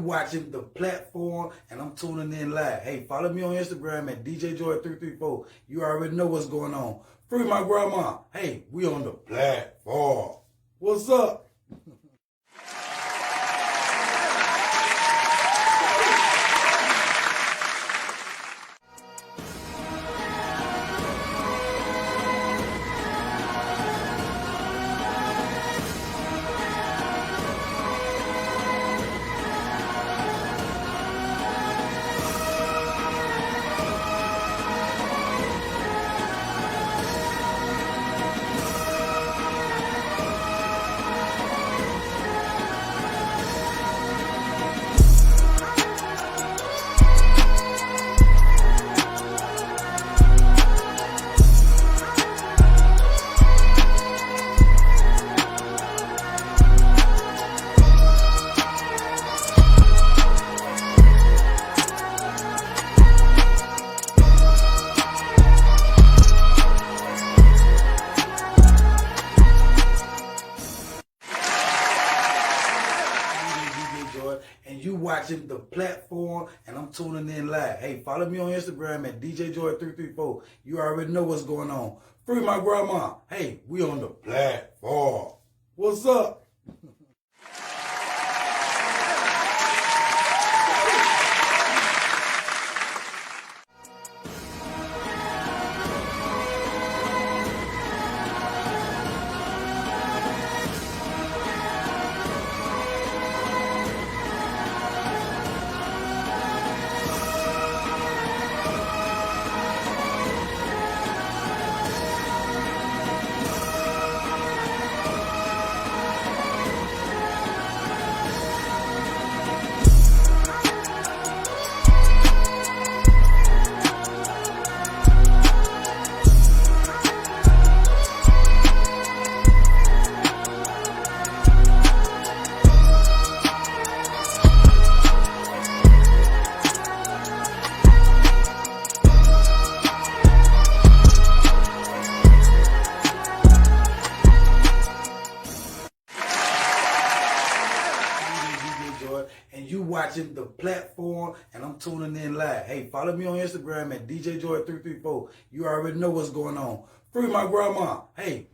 watching the platform, and I'm tuning in live. Hey, follow me on Instagram at DJJoy334. You already know what's going on. Free my grandma. Hey, we on the platform. What's up? And you watching the platform, and I'm tuning in live. Hey, follow me on Instagram at DJJoy334. You already know what's going on. Free my grandma. Hey, we on the platform. What's up? And you watching the platform, and I'm tuning in live. Hey, follow me on Instagram at DJJoy334. You already know what's going on. Free my grandma. Hey.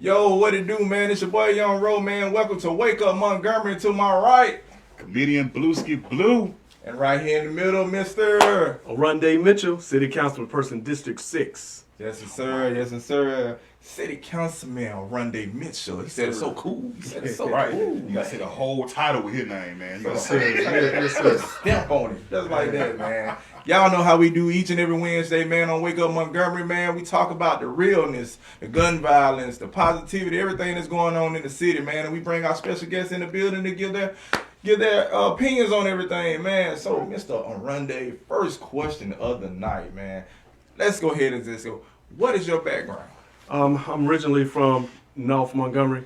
Yo, what it do, man? It's your boy Young Road, man. Welcome to Wake Up Montgomery. To my right, comedian Blueski Blue. And right here in the middle, Mr. Oronde Mitchell, City Councilman District 6. Yes, sir. Yes, sir. City Councilmen Oronde Mitchell. He said it so cool. He said it so right. cool. You gotta say the whole title with his name, man. You gotta stamp on it. Just like that, man. Y'all know how we do each and every Wednesday, man, on Wake Up Montgomery, man. We talk about the realness, the gun violence, the positivity, everything that's going on in the city, man. And we bring our special guests in the building to give their opinions on everything, man. So, Mr. Oronde, first question of the night, man. Let's go ahead and just go. What is your background? I'm originally from North Montgomery.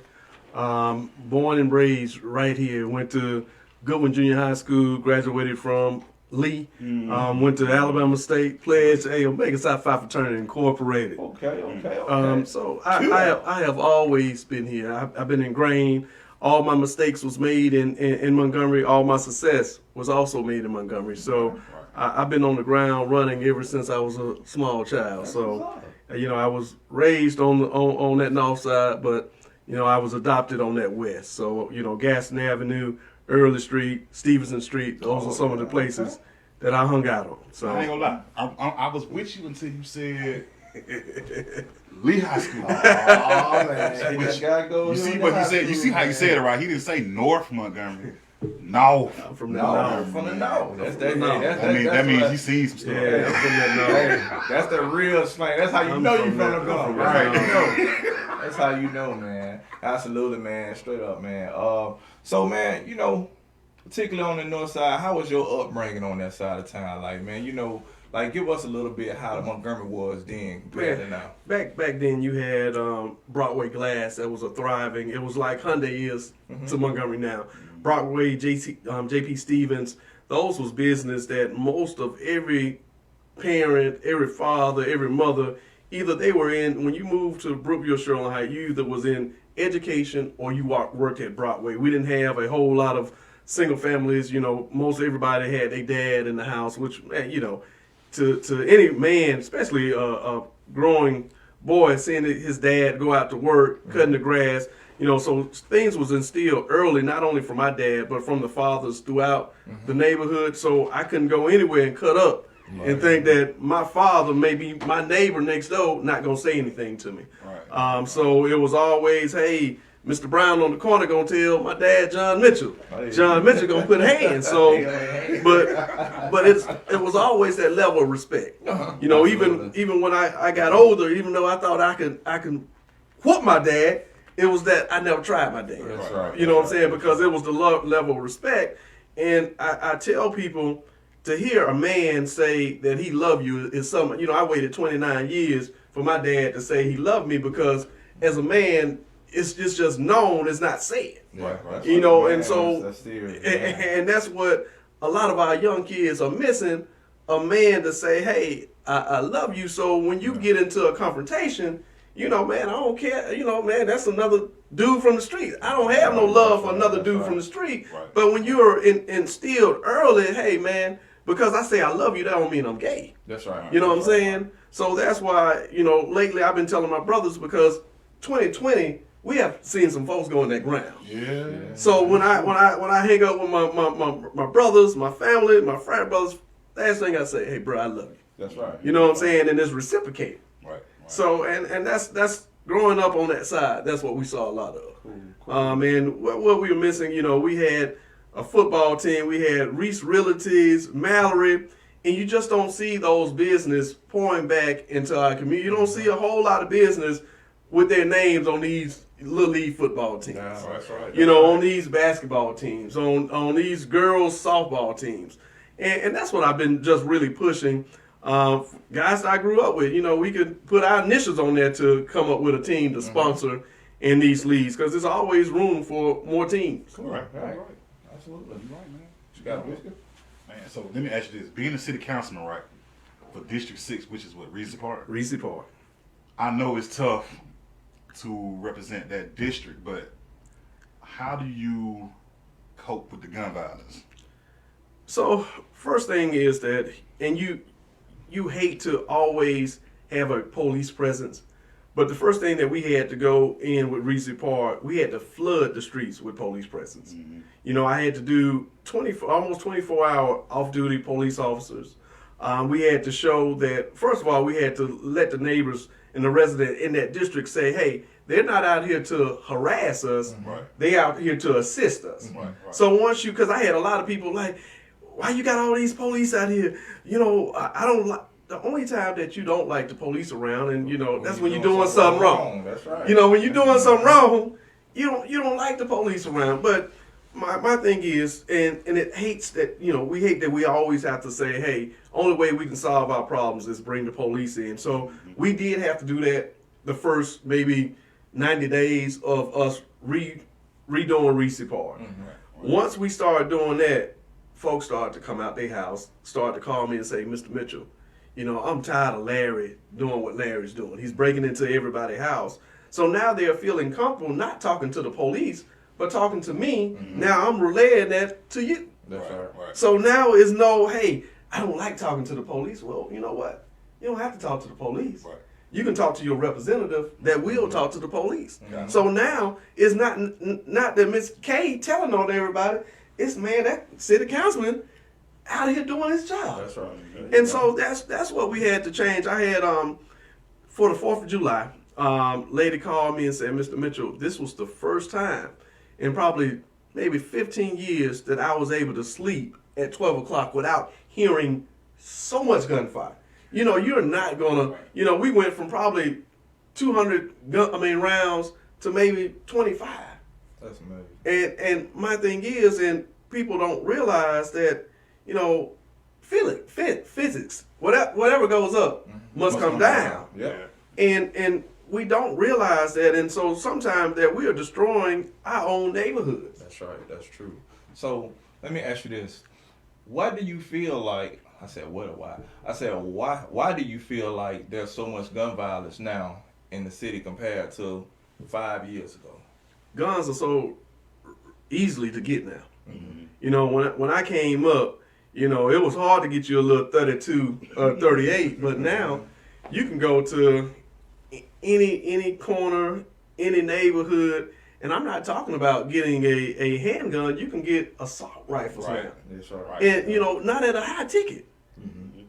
Born and raised right here. Went to Goodwin Junior High School. Graduated from Lee. Went to Alabama State. Pledged to Omega Psi Phi Fraternity Incorporated. Okay. So I have always been here. I've been ingrained. All my mistakes was made in Montgomery. All my success was also made in Montgomery. So I've been on the ground running ever since I was a small child. So, I was raised on that north side, but, I was adopted on that west. So, Gaston Avenue, Early Street, Stevenson Street, those are some of the places that I hung out on. So I ain't gonna lie. I was with you until you said Lee High School. Oh, man. You see what he said? You see how he said it right? He didn't say North Montgomery. No. From the north. From the north. That means you seen some stuff. Yeah, I'm from that north. That's the real slang. That's how you know you from the north. Right. That's how you know, man. Absolutely, man. Straight up, man. So, man, particularly on the north side, how was your upbringing on that side of town? Like, man, give us a little bit how Montgomery was then compared to now. Back then, you had Broadway Glass. That was a thriving. It was like Hyundai is to Montgomery now. Broadway, J.P. Stevens. Those was business that most of every parent, every father, every mother, either they were in, when you moved to Brookville, Sterling Heights, you either was in education or you worked at Broadway. We didn't have a whole lot of single families, most everybody had their dad in the house, which, to any man, especially a growing boy, seeing his dad go out to work, cutting the grass, so things was instilled early, not only from my dad, but from the fathers throughout the neighborhood. So I couldn't go anywhere and cut up and think that my father, maybe my neighbor next door, not going to say anything to me. Right. So it was always, hey, Mr. Brown on the corner gonna tell my dad, John Mitchell. John Mitchell gonna put hands. So, but it was always that level of respect. Even when I got older, even though I thought I could whoop my dad, it was that I never tried my dad. That's right. You know what I'm saying? Because it was the level of respect. And I tell people to hear a man say that he loved you is something. I waited 29 years for my dad to say he loved me, because as a man, it's just known, it's not said. Right. And so, and that's what a lot of our young kids are missing, a man to say, hey, I love you. So when you get into a confrontation, man, I don't care, man, that's another dude from the street. I don't have no love for another dude from the street. Right. But when you're instilled early, hey, man, because I say I love you, that don't mean I'm gay. That's right. You know what I'm saying? So that's why, lately I've been telling my brothers, because 2020, we have seen some folks go in that ground. Yeah. So when I hang out with my brothers, my family, my frat brothers, last thing I say, hey bro, I love you. That's right. You know what I'm saying? And it's reciprocated. Right. So and that's growing up on that side. That's what we saw a lot of. Cool. And what we were missing, we had a football team. We had Reese Realties, Mallory, and you just don't see those business pouring back into our community. You don't see a whole lot of business with their names on these little league football teams. That's right. On these basketball teams, on these girls softball teams. And that's what I've been just really pushing. Guys that I grew up with, we could put our initials on there to come up with a team to sponsor in these leagues, because there's always room for more teams. Right. Absolutely. You're right, man. You got a whisker? Man, so let me ask you this. Being a city councilman, right, for District 6, which is what, Reese Park? Reese Park. I know it's tough to represent that district, but how do you cope with the gun violence? So first thing is that, and you hate to always have a police presence, but the first thing that we had to go in with Reese Park, we had to flood the streets with police presence. I had to do almost 24-hour off-duty police officers. We had to show that, first of all, we had to let the neighbors and the resident in that district say, hey, they're not out here to harass us. Right. They out here to assist us. Right. So because I had a lot of people like, why you got all these police out here? I don't like, the only time that you don't like the police around, and that's when you're doing something wrong. That's right. When you're doing something wrong, you don't like the police around. But my thing is, and it hates that, we hate that we always have to say, hey, only way we can solve our problems is bring the police in. So we did have to do that the first maybe 90 days of us redoing Reese Park. Once we started doing that, folks started to come out their house, started to call me and say, Mr. Mitchell, I'm tired of Larry doing what Larry's doing. He's breaking into everybody's house. So now they're feeling comfortable not talking to the police, but talking to me. Now I'm relaying that to you. That's right. So now is no, hey, I don't like talking to the police. Well, you know what? You don't have to talk to the police. Right. You can talk to your representative that will talk to the police. So now it's not that Miss K telling on everybody. It's, man, that city councilman out here doing his job. That's right. And so that's what we had to change. I had for the 4th of July, lady called me and said, Mr. Mitchell, this was the first time in probably maybe 15 years that I was able to sleep at 12 o'clock without hearing so much gunfire. You're not gonna, we went from probably 200 rounds to maybe 25. That's amazing. And my thing is, and people don't realize that, physics, whatever goes up must come down. Yeah. And we don't realize that, and so sometimes that we are destroying our own neighborhoods. That's right. That's true. So let me ask you this: why do you feel like? I said, what or why? I said, why? Why do you feel like there's so much gun violence now in the city compared to 5 years ago? Guns are so easily to get now. You know, when I came up, you know, it was hard to get you a little 32 or 38, but now you can go to any corner, any neighborhood, and I'm not talking about getting a handgun. You can get assault rifles now. That's right. And, you know, not at a high ticket.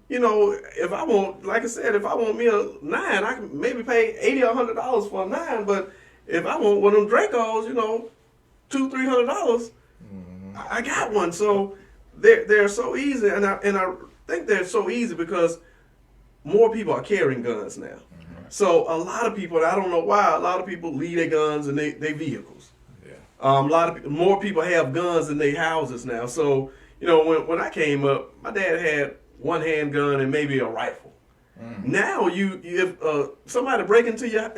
You know, if I want, like I said, if I want me a 9, I can maybe pay $80 or $100 for a 9. But if I want one of them Dracos, you know, $200-$300, I got one. So they're so easy, and I think they're so easy because more people are carrying guns now. So a lot of people, and I don't know why, a lot of people leave their guns in their vehicles. Yeah. A lot of more people have guns in their houses now. So you know, when I came up, my dad had one handgun and maybe a rifle. Now if somebody break into your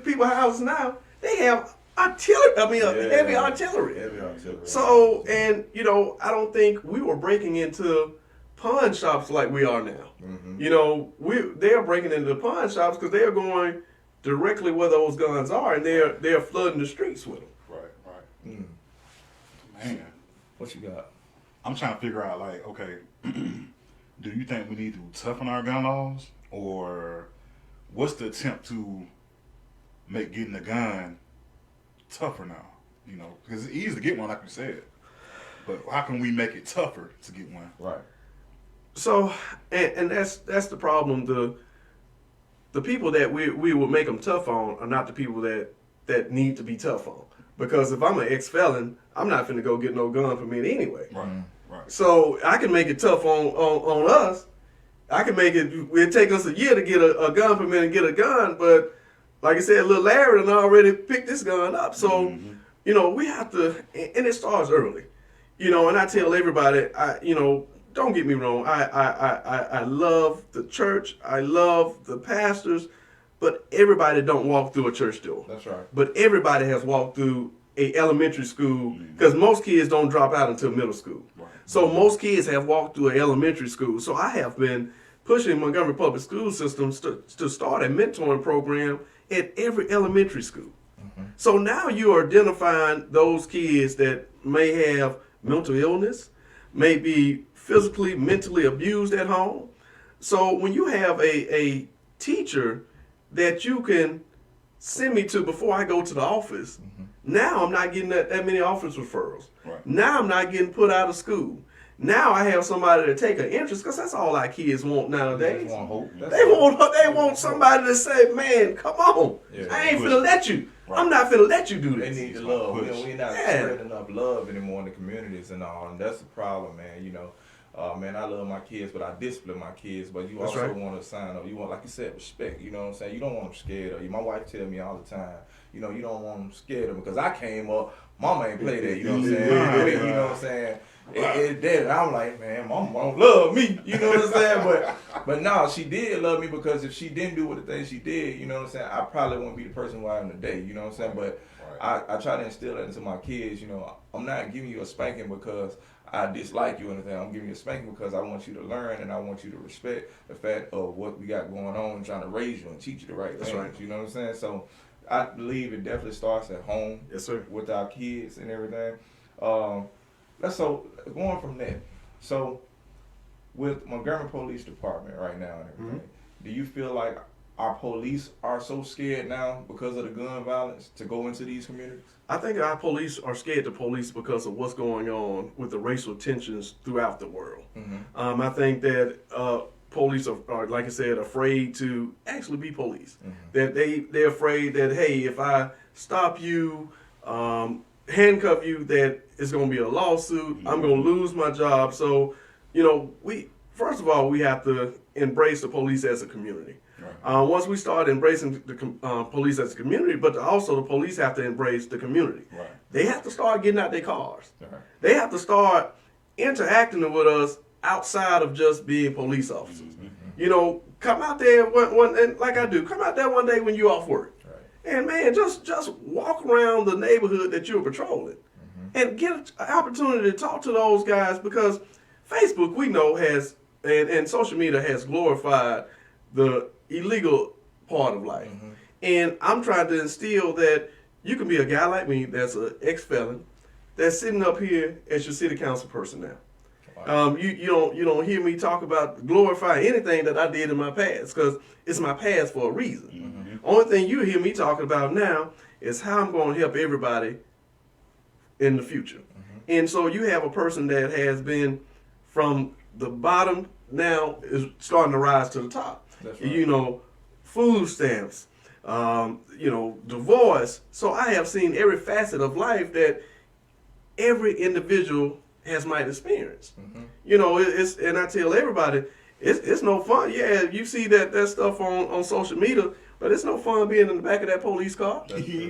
people's houses now, they have artillery. I mean, heavy artillery. Heavy artillery. So, and you know, I don't think we were breaking into pawn shops like we are now. You know, they're breaking into the pawn shops because they're going directly where those guns are, and they're flooding the streets with them. Right. Man, What you got? I'm trying to figure out, like, okay, do you think we need to toughen our gun laws, or what's the attempt to make getting a gun tougher now? You know, because it's easy to get one, like you said, but how can we make it tougher to get one? Right. So, and that's the problem. The people that we would make them tough on are not the people that need to be tough on. Because if I'm an ex-felon, I'm not finna go get no gun for me anyway. Right. So I can make it tough on us. I can make it. It'll take us a year to get a gun permit and get a gun. But like I said, little Larry done already picked this gun up. So you know, we have to, and it starts early. You know, and I tell everybody, you know, don't get me wrong. I love the church. I love the pastors. But everybody don't walk through a church door. That's right. But everybody has walked through a elementary school, because most kids don't drop out until middle school. Right. So most kids have walked through an elementary school. So I have been pushing Montgomery Public School Systems to start a mentoring program at every elementary school. So now you are identifying those kids that may have mental illness, may be physically, mentally abused at home. So when you have a teacher that you can send me to before I go to the office, now I'm not getting that many office referrals. Right. Now I'm not getting put out of school. Now I have somebody to take an interest, because that's all our kids want nowadays. They want hope. They want somebody to say, man, come on. Yeah. I ain't finna let you. Right. I'm not finna let you do They this. need the love. You know, we're not Yeah. spreading enough love anymore in the communities and all, and that's the problem, man. You know, man, I love my kids, but I discipline my kids. But you That's also right. want to sign up. You want, like you said, respect. You know what I'm saying? You don't want them scared of you. My wife tell me all the time, you know, you don't want them scared of them, because I came up, mama ain't play that. You know what I'm saying? Yeah. You know what I'm saying? It did. And I'm like, man, mama don't love me. You know what I'm saying? But no, she did love me, because if she didn't do what the things she did, you know what I'm saying, I probably wouldn't be the person who I am today. You know what I'm saying? But I try to instill that into my kids. You know, I'm not giving you a spanking because I dislike you or anything. I'm giving you a spanking because I want you to learn, and I want you to respect the fact of what we got going on, and trying to raise you and teach you the right things. right. You know what I'm saying? So I believe it definitely starts at home. Yes, sir. With our kids and everything. So going from there. So with Montgomery Police Department right now and everything, do you feel like our police are so scared now because of the gun violence to go into these communities? I think our police are scared to police because of what's going on with the racial tensions throughout the world. I think that police are, like I said, afraid to actually be police. That they're afraid that, hey, if I stop you, handcuff you, that it's going to be a lawsuit. I'm going to lose my job. So, you know, first of all, we have to embrace the police as a community. Right. Once we start embracing the police as a community, but also the police have to embrace the community. Right. They have to start getting out their cars. Right. They have to start interacting with us outside of just being police officers. You know, come out there and like I do, come out there one day when you're off work. Right. And man, just walk around the neighborhood that you're patrolling and get an opportunity to talk to those guys, because Facebook, we know, has and social media has glorified the illegal part of life. And I'm trying to instill that you can be a guy like me that's an ex-felon that's sitting up here as your city council person now. Wow. You don't hear me talk about glorify anything that I did in my past, because it's my past for a reason. Mm-hmm. Only thing you hear me talking about now is how I'm going to help everybody in the future. And so you have a person that has been from the bottom now is starting to rise to the top. That's right. You know, food stamps, divorce. So I have seen every facet of life that every individual might experience. You know, it's and I tell everybody, it's no fun. Yeah, you see that stuff on social media, but it's no fun being in the back of that police car. Sitting in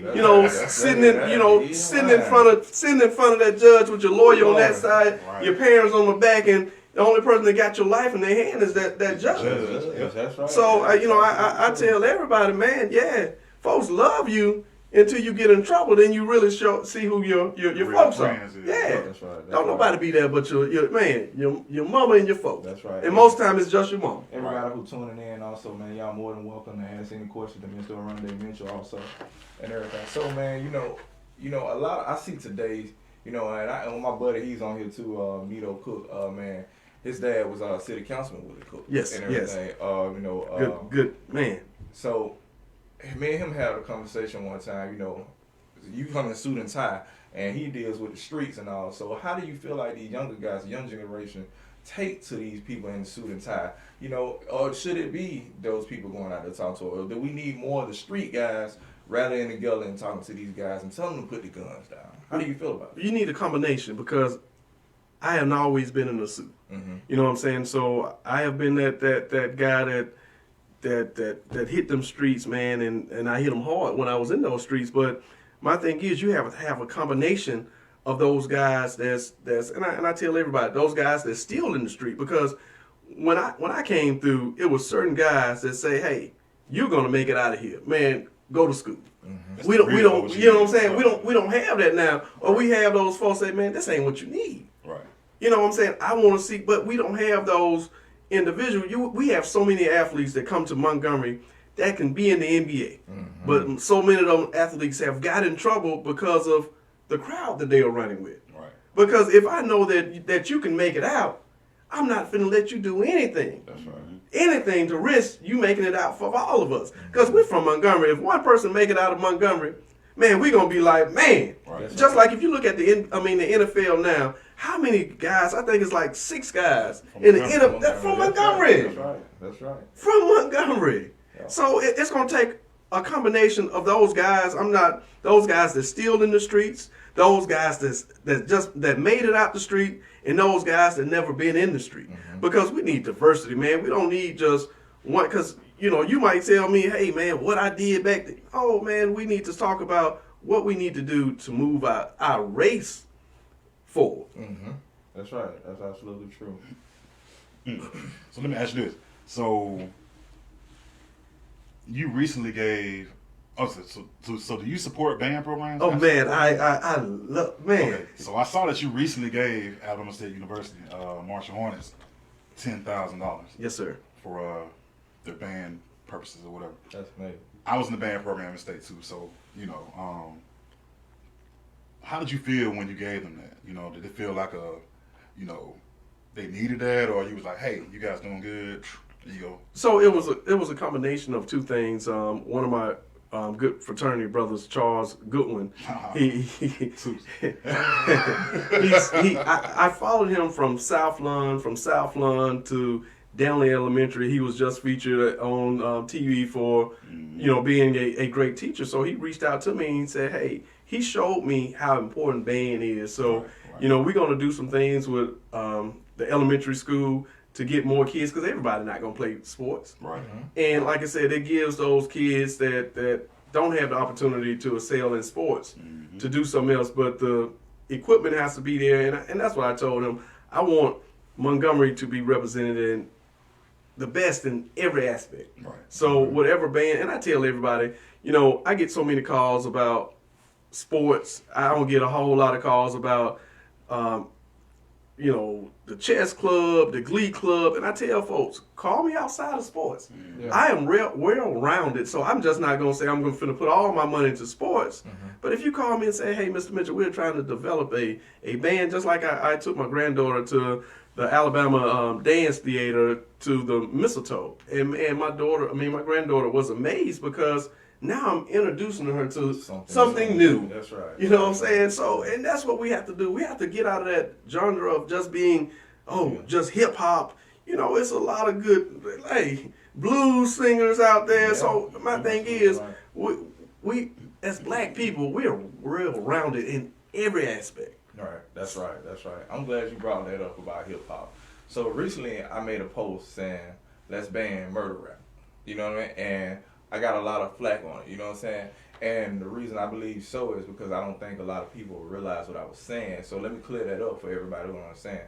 front of that judge with your lawyer on that side, Right. your parents on the back, and the only person that got your life in their hand is that judge. Yes, that's right. So I tell everybody, man, yeah, folks love you until you get in trouble. Then you really see who your Real folks are. friends is. Yeah, That's right. don't nobody be there but your mama and your folks. That's right. And most times it's just your mama. Everybody who tuning in also, man, y'all more than welcome to ask any questions to Mr. Oronde Mitchell also and everything. So, man, a lot I see today, and my buddy, he's on here too, Mito Cook, man. His dad was city councilman with the Cook. Yes, and everything. Good man. So, me and him had a conversation one time, you come in suit and tie, and he deals with the streets and all. So how do you feel like these younger guys, the young generation, take to these people in suit and tie? Or should it be those people going out to talk to, or do we need more of the street guys rather than together and talking to these guys and telling them to put the guns down? How do you feel about it? You need a combination, because I have always been in a suit. Mm-hmm. You know what I'm saying? So I have been that guy that hit them streets, man, and I hit them hard when I was in those streets. But my thing is, you have to have a combination of those guys and I tell everybody, those guys that's still in the street, because when I came through, it was certain guys that say, hey, you're gonna make it out of here, man. Go to school. Mm-hmm. We don't, you know what I'm saying? We don't have that now, or we have those folks say, man, this ain't what you need. Right. You know what I'm saying? I want to see, but we don't have those individuals. We have so many athletes that come to Montgomery that can be in the NBA, but so many of them athletes have got in trouble because of the crowd that they are running with. Right. Because if I know that you can make it out, I'm not finna let you do anything. That's right. Anything to risk you making it out for all of us. Because we're from Montgomery. If one person make it out of Montgomery, man, we're going to be like, man. Right. Just like if you look at the NFL now, how many guys, I think it's like 6 guys in the NFL from Montgomery. That's right. From Montgomery. Yeah. So it's going to take a combination of those guys. Those guys that's still in the streets, those guys that made it out the street, and those guys that never been in the street. Because we need diversity, man. We don't need just one, because you might tell me, hey man, what I did back then. Oh man, we need to talk about what we need to do to move our race forward. Mm-hmm. That's right. That's absolutely true. So let me ask you this. So you recently gave. Oh, so do you support band programs? Oh man, I love, man. Okay, so I saw that you recently gave Alabama State University Marshall Hornets $10,000. Yes, sir. For their band purposes or whatever. That's amazing. I was in the band program in state too, so how did you feel when you gave them that? Did it feel like they needed that, or you was like, hey, you guys doing good? There you go. So it was a combination of two things. One of my good fraternity brothers, Charles Goodwin, I followed him from Southland to Downley Elementary. He was just featured on TV for being a great teacher. So he reached out to me and said, hey, he showed me how important band is. So Right. we're going to do some things with the elementary school to get more kids, because everybody's not going to play sports. Right. And like I said, it gives those kids that don't have the opportunity to excel in sports to do something else. But the equipment has to be there. And that's what I told him. I want Montgomery to be represented in the best in every aspect. Right. So whatever band, and I tell everybody, I get so many calls about sports. I don't get a whole lot of calls about the chess club, the glee club, and I tell folks, call me outside of sports. Yeah. I am well-rounded, so I'm just not going to say I'm going to put all my money into sports. But if you call me and say, hey, Mr. Mitchell, we're trying to develop a band, just like I took my granddaughter to the Alabama dance theater to the Mistletoe. And my granddaughter was amazed because now I'm introducing her to something new. That's right. You know what I'm saying? So, and that's what we have to do. We have to get out of that genre of just being, just hip hop. It's a lot of good, blues singers out there. Yeah. So my thing is, we as black people, we're real rounded in every aspect. Right, that's right. I'm glad you brought that up about hip hop. So recently I made a post saying, let's ban murder rap. You know what I mean? And I got a lot of flack on it, you know what I'm saying? And the reason I believe so is because I don't think a lot of people realize what I was saying. So let me clear that up for everybody who don't understand.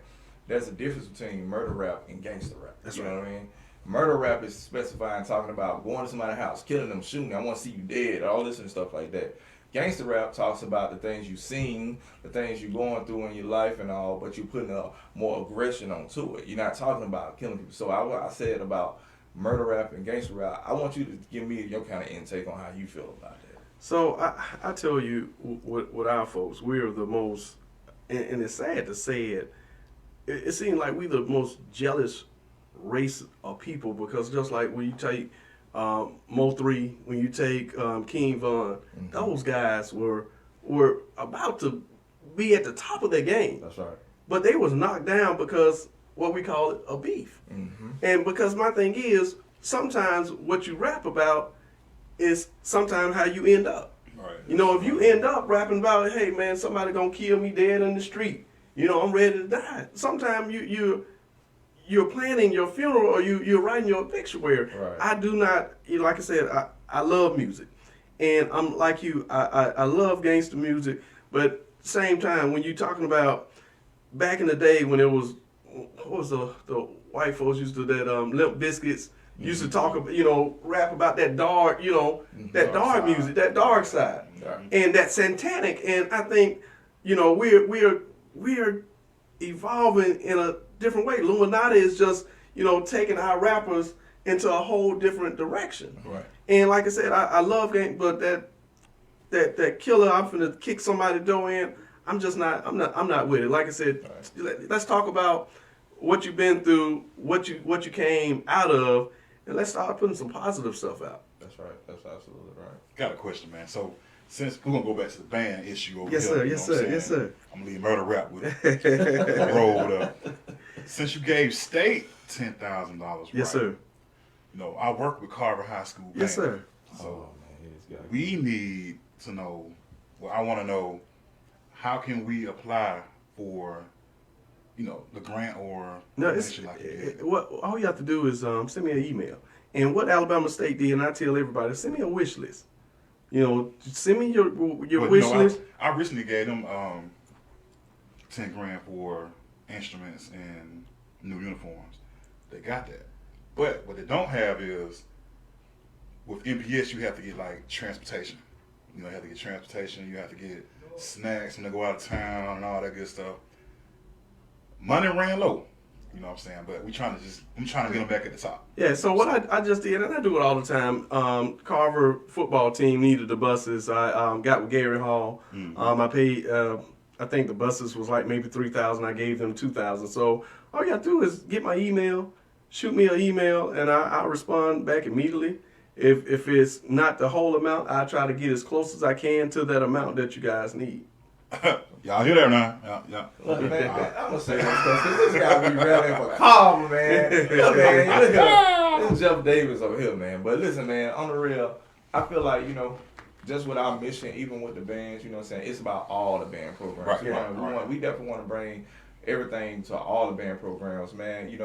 There's a difference between murder rap and gangster rap. That's you right. know what I mean? Murder rap is specifying, talking about going to somebody's house, killing them, shooting, I want to see you dead, all this and stuff like that. Gangster rap talks about the things you've seen, the things you're going through in your life and all, but you're putting a more aggression onto it. You're not talking about killing people. So I said about murder rap and gangster rap, I want you to give me your kind of intake on how you feel about that. So I tell you, with our folks, we're the most, and it's sad to say it, it seems like we're the most jealous race of people, because just like when you take Mo3, when you take King Von, those guys were about to be at the top of their game. That's right. But they was knocked down because what we call it a beef. And because my thing is, sometimes what you rap about is sometimes how you end up. Right. If you end up rapping about, hey man, somebody gonna kill me dead in the street, I'm ready to die. Sometimes you're planning your funeral, or you're writing your obituary. Right. I do not, like I said, I love music, and I'm like you. I love gangster music, but at the same time, when you're talking about back in the day when it was, what was the white folks used to that Limp Bizkits used to talk about, rap about that dark, that dark music, that dark side, and that satanic. And I think, we're evolving in a different way. Illuminati is just, taking our rappers into a whole different direction. Right. And like I said, I love gang, but that killer, I'm finna kick somebody door in. I'm not with it. Like I said, let's talk about what you've been through, what you came out of, and let's start putting some positive stuff out. That's right. That's absolutely right. Got a question, man. So since we're gonna go back to the band issue over Yes, here, sir. you Yes, know what sir. I'm Yes, saying? sir. I'm gonna leave murder rap with it. Roll with up. Since you gave state $10,000, right? Yes, sir. I work with Carver High School band. Yes, sir. So man, he's got we need to know. Well, I want to know, how can we apply for, the grant or No, it's donation like you did? what all you have to do is send me an email. And what Alabama State did, and I tell everybody, send me a wish list. Send me your But, wish list. I recently gave them $10,000 for instruments and new uniforms. They got that. But what they don't have is, with MPS, you have to get like transportation. You have to get transportation. You have to get snacks when they go out of town and all that good stuff. Money ran low. You know what I'm saying? But I'm trying to get them back at the top. Yeah, so what I just did, and I do it all the time, Carver football team needed the buses. I got with Gary Hall. I paid, I think the buses was like maybe $3,000. I gave them $2,000. So all you got to do is get my email, shoot me an email, and I'll respond back immediately. If it's not the whole amount, I try to get as close as I can to that amount that you guys need. Y'all hear that now? Yeah. Look, man, I'm gonna say this because this guy be rallying for Carver, man. Look, man, look at this is Jeff Davis over here, man. But listen, man, on the real, I feel like, just with our mission, even with the bands, what I'm saying, it's about all the band programs. Right. We definitely want to bring everything to all the band programs, man.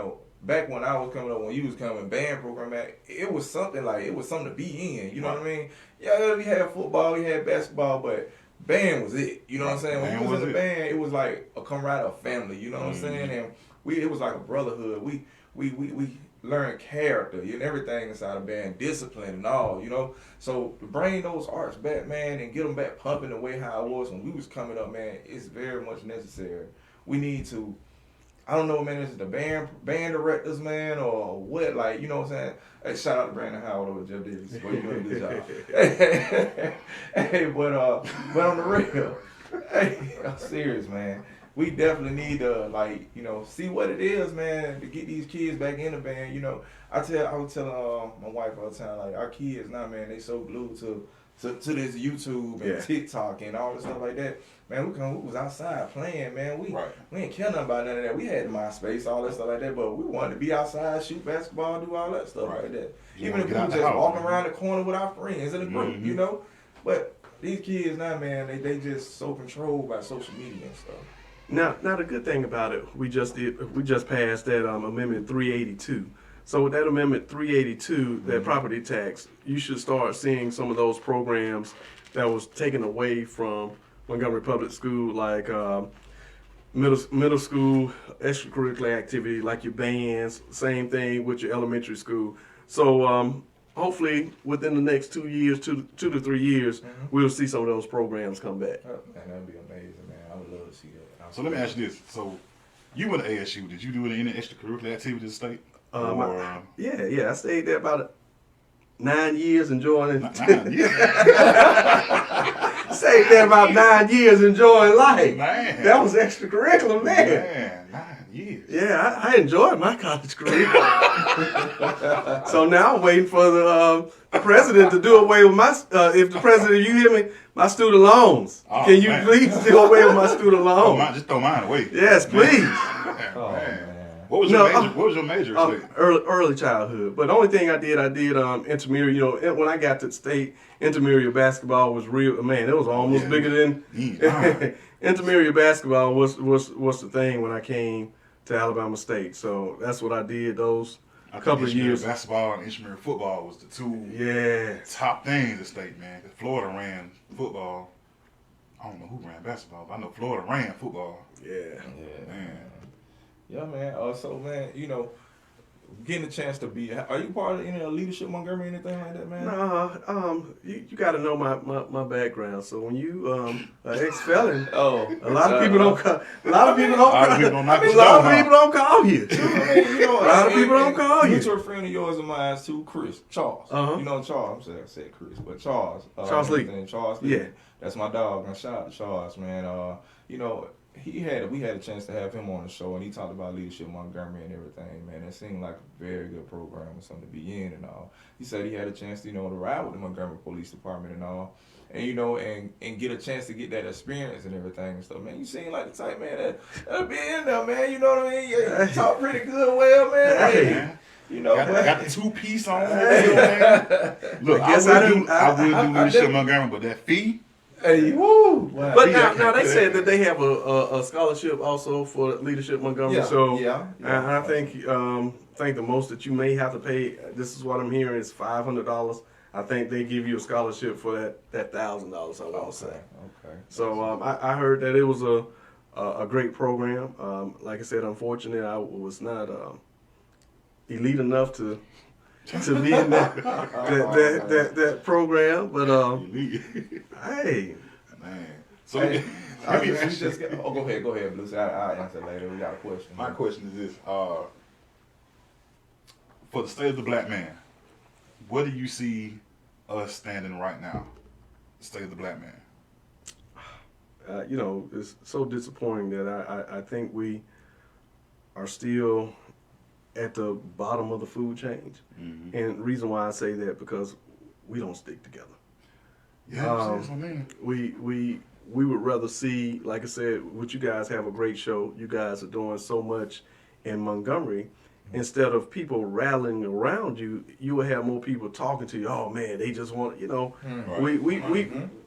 Back when I was coming up, when you was coming, band program, man, it was something to be in. You know what I mean? Yeah, we had football, we had basketball, but band was it. You know what I'm saying? When we was in the band, it was like a camaraderie, a family. You know what I'm saying? And it was like a brotherhood. We learned character and everything inside a band, discipline and all. So to bring those arts back, man, and get them back pumping the way how it was when we was coming up, man, it's very much necessary. We need to I don't know, man, is it the band directors, man, or what? Like, you know what I'm saying? Hey, shout out to Brandon Howard over Jeff Davis. Boy, you doing a good job. Hey, but on the real, hey, I'm serious, man. We definitely need to, like, you know, see what it is, man, to get these kids back in the band. You know, I was telling my wife all the time, like, our kids now, man, they so glued to this YouTube and TikTok and all this stuff like that. Man, we was outside playing, man. We ain't care nothing about none of that. We had MySpace, all that stuff like that, but we wanted to be outside, shoot basketball, do all that stuff like that. Even if we were just walking around the corner with our friends in a group, you know. But these kids now, man, they just so controlled by social media and stuff. Now the good thing about it, we just passed that Amendment 382. So with that Amendment 382, that property tax, you should start seeing some of those programs that was taken away from Montgomery Public School, like middle school extracurricular activity, like your bands. Same thing with your elementary school. So hopefully within the next 2 years, 2 to 3 years, we'll see some of those programs come back. Oh, man, that'd be amazing, man. I would love to see that. So let me ask you this: so you went to ASU? Did you do any extracurricular activities in the state? Yeah. I stayed there about 9 years enjoying it. 9 years. Stayed there about 9 years enjoying life. Man. That was extracurricular, man. Man, 9 years. Yeah, I enjoyed my college career. So now I'm waiting for the president to do away with my, if the president, you hear me, my student loans. Oh, Can you man. please do away with my student loans? Just throw mine away. Yes, please. Oh, man. What was your major? Early childhood. But the only thing I did intramural. You know, when I got to state, intramural basketball was real. Man, it was almost bigger than intramural basketball was the thing when I came to Alabama State. So that's what I did those couple of years. Basketball and intramural football was the two top things in the state, man. 'Cause Florida ran football. I don't know who ran basketball, but I know Florida ran football. Yeah, Man. Yeah, man. So, man, you know, getting a chance to be. Are you part of any leadership Montgomery or anything like that, man? No, you got to know my background. So when you an ex-felon, a lot of people don't call. A lot of people don't call you. I mean, you know, A lot of people don't call you. Mutual friend of yours and mine too, Chris Charles. You know Charles. I said Chris, but Charles. Charles Lee. Charles Lee. Yeah, that's my dog. And shout out to Charles, man. You know, we had a chance to have him on the show, and he talked about leadership Montgomery and everything, man. It seemed like a very good program and something to be in and all. He said he had a chance to, you know, to ride with the Montgomery Police Department and all, and you know, and get a chance to get that experience and everything and stuff, man. You seem like the type, man, that'll be in there, man. You know what I mean? You talk pretty good, well, man. Hey. You know, got the 2-piece on. Look, I will do leadership Montgomery, but that fee. Hey, woo! Wow. But now they said that they have a scholarship also for leadership Montgomery. I think the most that you may have to pay. This is what I'm hearing is $500. I think they give you a scholarship for that $1,000. I want to say. Okay. So I heard that it was a great program. Like I said, unfortunately, I was not elite enough to be in that program, but hey, man. So go ahead, Lucy. I'll answer later. We got a question. My question is this: for the state of the black man, where do you see us standing right now? The state of the black man. You know, it's so disappointing that I think we are still at the bottom of the food chain. And the reason why I say that, because we don't stick together. Yeah, that's what I mean. We would rather see, like I said, what you guys have a great show. You guys are doing so much in Montgomery. Instead of people rallying around you, you will have more people talking to you. Oh man, they just want, you know,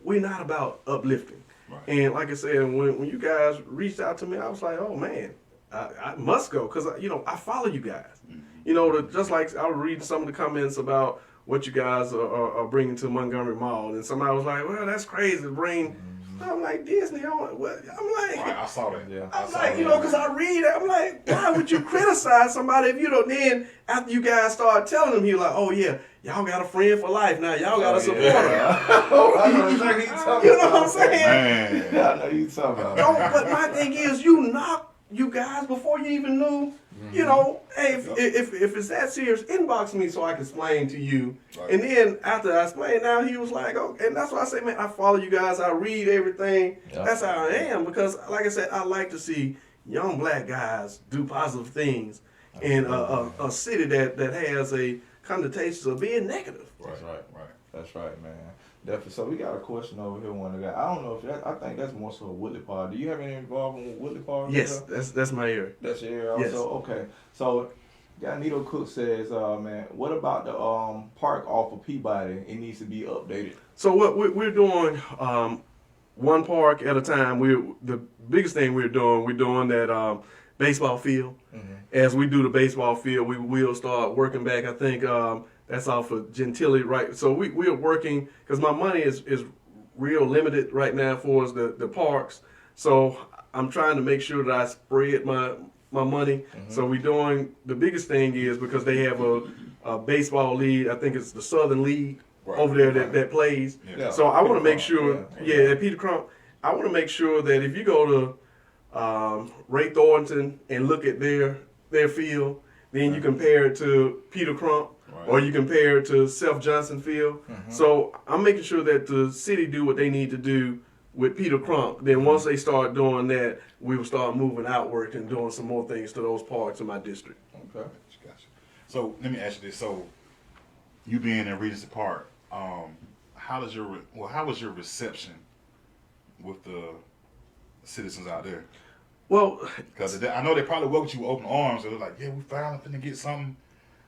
we're not about uplifting. Right. And like I said, when you guys reached out to me, I was like, oh man, I must go, because you know I follow you guys. You know, just like I was reading some of the comments about what you guys are bringing to Montgomery Mall, and somebody was like, "Well, that's crazy to bring." I'm like, Disney. I'm like, right, I saw that. Yeah, I'm like, you know, because I read it. I'm like, why would you criticize somebody if you don't? Then after you guys start telling them, you're like, oh yeah, y'all got a friend for life now. Y'all got a supporter. I know exactly you know what I'm saying? Man. Yeah, I know you talking about. But my thing is, you knock you guys before you even knew. You know, hey, if it's that serious, inbox me so I can explain to you. Right. And then after I explained, now he was like, oh, and that's why I say, man, I follow you guys. I read everything. Yeah. That's how I am because, like I said, I like to see young black guys do positive things in a city that has a connotation of being negative. That's right. That's right, man. Definitely. So we got a question over here. One guy. I don't know if I think that's more so a Woodley Park. Do you have any involvement with Woodley Park? Yes, that's my area. That's your area. Yes. Also, okay. So, Nito Cook says, man, what about the park off of Peabody? It needs to be updated. So what we're doing, one park at a time. The biggest thing we're doing that baseball field. Mm-hmm. As we do the baseball field, we will start working back. I think that's off of Gentilly, right? So we are working because my money is real limited right now for us the parks. So I'm trying to make sure that I spread my money. Mm-hmm. So we're doing the biggest thing is because they have a baseball league. I think it's the Southern League over there that plays. Yeah. So I want to make Crump, sure, yeah. at Peter Crump, I want to make sure that if you go to Ray Thornton and look at their field, then you compare it to Peter Crump. Right. Or you compare it to Seth Johnson Field. Mm-hmm. So I'm making sure that the city do what they need to do with Peter Crump. Then once they start doing that, we will start moving outward and doing some more things to those parts of my district. Okay. Gotcha. So let me ask you this: so you being in Regency Park, how was your reception with the citizens out there? Well, Because I know they probably welcomed you with open arms. They're like, yeah, we finally finna get something.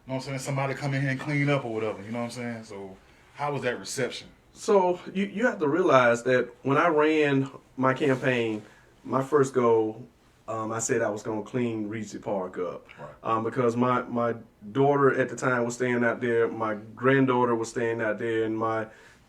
You know what I'm saying? Somebody come in here and clean up or whatever. You know what I'm saying? So how was that reception? so you have to realize that when I ran my campaign, my first goal, I said I was going to clean Regency Park up. Right. Because my daughter at the time was staying out there, my granddaughter was staying out there, and my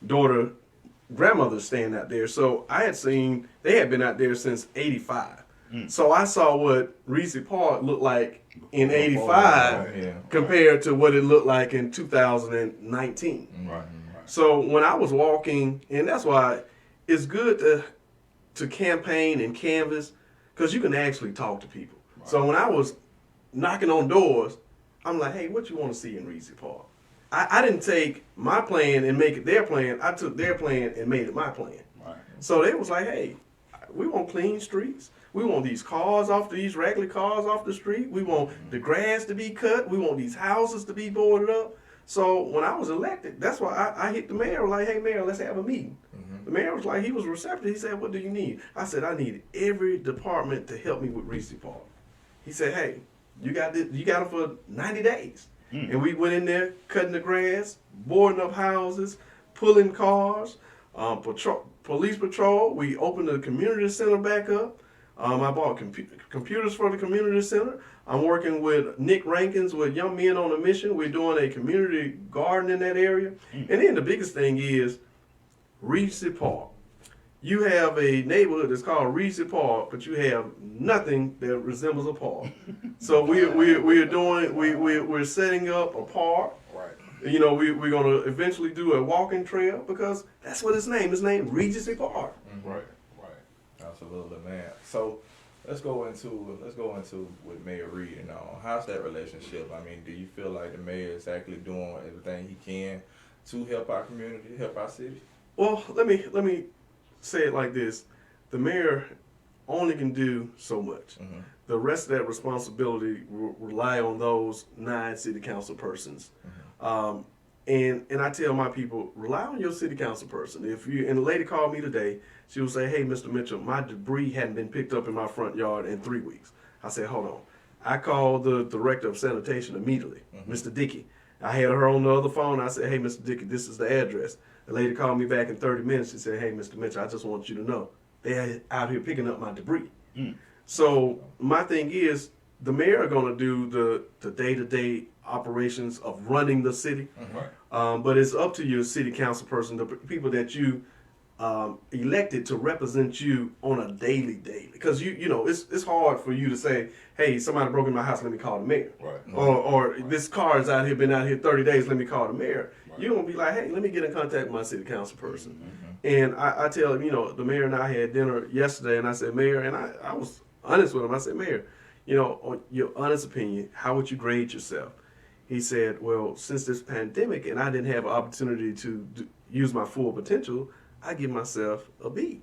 grandmother was staying out there. So I had seen, they had been out there since 85. So I saw what Regency Park looked like in 85 Yeah. compared to what it looked like in 2019. Right. So when I was walking, and that's why it's good to campaign and canvas, because you can actually talk to people. Right. So when I was knocking on doors, I'm like, hey, what you want to see in Regency Park? I didn't take my plan and make it their plan. I took their plan and made it my plan. Right. So they was like, hey, we want clean streets. We want these regular cars off the street. We want the grass to be cut. We want these houses to be boarded up. So when I was elected, that's why I hit the mayor like, hey, mayor, let's have a meeting. The mayor was like, he was receptive. He said, what do you need? I said, I need every department to help me with Regency Park. He said, hey, you got them for 90 days. And we went in there, cutting the grass, boarding up houses, pulling cars, police patrol. We opened the community center back up. I bought computers for the community center. I'm working with Nick Rankins with Young Men on a Mission. We're doing a community garden in that area. And then the biggest thing is Regency Park. You have a neighborhood that's called Regency Park, but you have nothing that resembles a park. So we're setting up a park. Right. You know, we're gonna eventually do a walking trail because that's what it's named. It's named Regency Park. Right. Absolutely, man. So let's go into with Mayor Reed and all. How's that relationship? I mean, do you feel like the mayor is actually doing everything he can to help our community, help our city? Well, let me say it like this: the mayor only can do so much. Mm-hmm. The rest of that responsibility will rely on those 9 city council persons. Mm-hmm. And I tell my people, rely on your city council person. And the lady called me today, she will say, hey, Mr. Mitchell, my debris hadn't been picked up in my front yard in 3 weeks. I said, hold on. I called the director of sanitation immediately, Mr. Dickey. I had her on the other phone. I said, hey, Mr. Dickey, this is the address. The lady called me back in 30 minutes. She said, hey, Mr. Mitchell, I just want you to know, they're out here picking up my debris. So my thing is, the mayor are going to do the day-to-day operations of running the city. But it's up to your city council person, the people that you elected to represent you on a daily. Because you know it's hard for you to say, hey, somebody broke in my house, let me call the mayor. Right. Or this car is out here, been out here 30 days, let me call the mayor. Right. You're going to be like, hey, let me get in contact with my city council person. And I tell him, you know, the mayor and I had dinner yesterday, and I said, Mayor, and I was honest with him. I said, Mayor, you know, on your honest opinion, how would you grade yourself? He said, well, since this pandemic and I didn't have an opportunity to use my full potential, I give myself a B.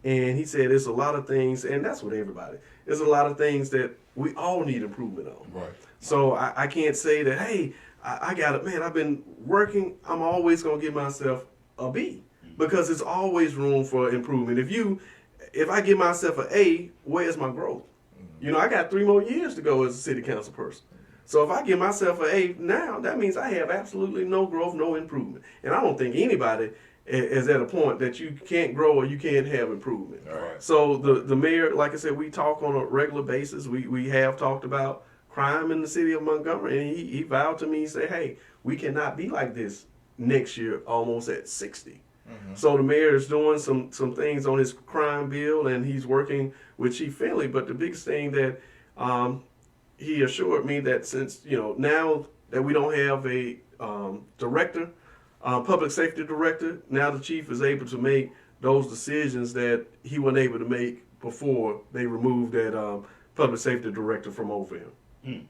And he said, there's a lot of things, and that's with everybody. There's a lot of things that we all need improvement on. Right. So I can't say that, hey, I got it, man, I've been working, I'm always going to give myself a B because there's always room for improvement. If I give myself an A, where's my growth? You know, I got 3 more years to go as a city council person. So if I give myself an A now, that means I have absolutely no growth, no improvement. And I don't think anybody is at a point that you can't grow or you can't have improvement. Right. So the mayor, like I said, we talk on a regular basis. We have talked about crime in the city of Montgomery, and he vowed to me, he said, hey, we cannot be like this next year, almost at 60. So the mayor is doing some things on his crime bill, and he's working with Chief Finley. But the biggest thing that he assured me that since, you know, now that we don't have a director, public safety director, now the chief is able to make those decisions that he wasn't able to make before they removed that public safety director from over him.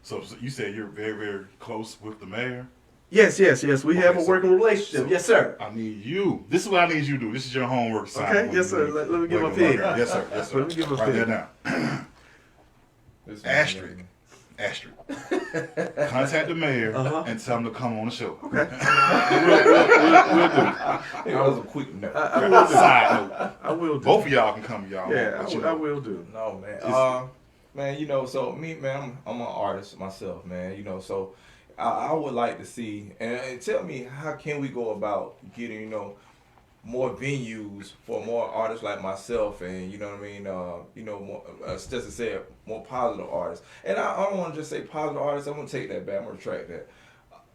So you said you're very, very close with the mayor? Yes. We have a working relationship. Yes, sir. I need you. This is what I need you to do. This is your homework assignment. Okay, yes, sir. Let me give him a pen. Yes, sir. Yes, sir. Let me give him a Write pen. that down. Asterisk. Contact the mayor and tell him to come on the show. Okay. We'll do. That was a quick note. I will do. Side note. I will do. Both of y'all can come, y'all. Yeah, But you I know, will do. No, man. Man, you know, so me, man, I'm an artist myself, man. You know, so I would like to see, and tell me, how can we go about getting, you know, more venues for more artists like myself, and you know what I mean, you know, more, just to say it, more positive artists. And I don't want to just say positive artists. I'm gonna take that back. I'm gonna retract that.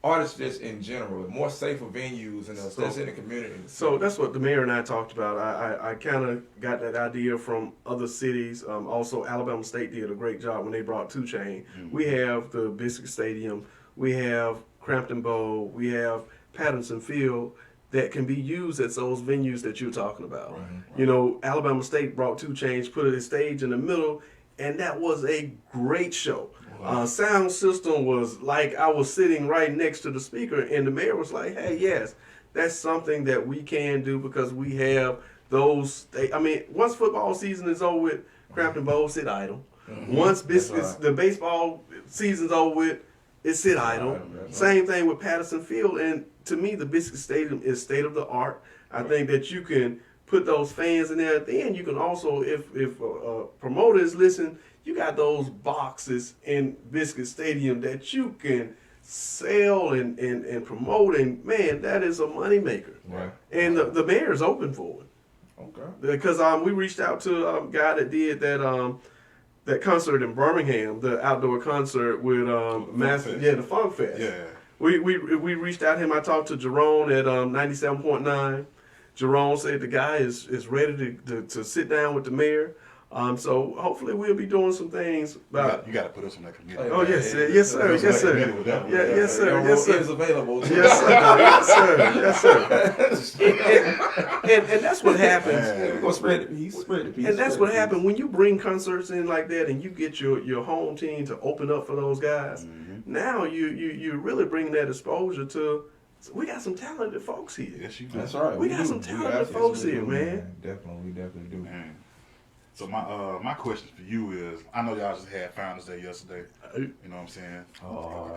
Artists just in general, more safer venues and that's in the community. So that's what the mayor and I talked about. I kind of got that idea from other cities. Also, Alabama State did a great job when they brought 2 Chainz. We have the Biscuit Stadium, we have Crampton Bowl, we have Patterson Field that can be used at those venues that you're talking about. Right. You know, Alabama State brought 2 Chainz, put a stage in the middle, and that was a great show. Wow. Sound system was like I was sitting right next to the speaker, and the mayor was like, hey, yes, that's something that we can do because we have those. I mean, once football season is over with, Crampton Bowl sit idle. Once the baseball season's over with, it sit idle. Same thing with Patterson Field, and to me, the Biscuit Stadium is state of the art. I think that you can put those fans in there. Then you can also, if a promoter is listening, you got those boxes in Biscuit Stadium that you can sell and promote, and man, that is a moneymaker. Right. And the mayor is open for it. Okay. Because we reached out to a guy that did that concert in Birmingham, the outdoor concert with the Funk Fest. Yeah. We reached out to him. I talked to Jerome at 97.9. Jerome said the guy is ready to sit down with the mayor. So hopefully we'll be doing some things about. You got to put us on that committee. Oh yes, sir. Yes, sir. Yes, sir. Yes, sir. Yes, sir. Is available. Yes, sir. Yes, sir. And that's what happens. We're gonna spread the peace. And that's what happens when you bring concerts in like that, and you get your home team to open up for those guys. Mm-hmm. Now you really bring that exposure to. We got some talented folks here. Yes, you do. That's right. We got some talented folks here, man. We definitely do. Man. So my question for you is, I know y'all just had Founders Day yesterday. You know what I'm saying?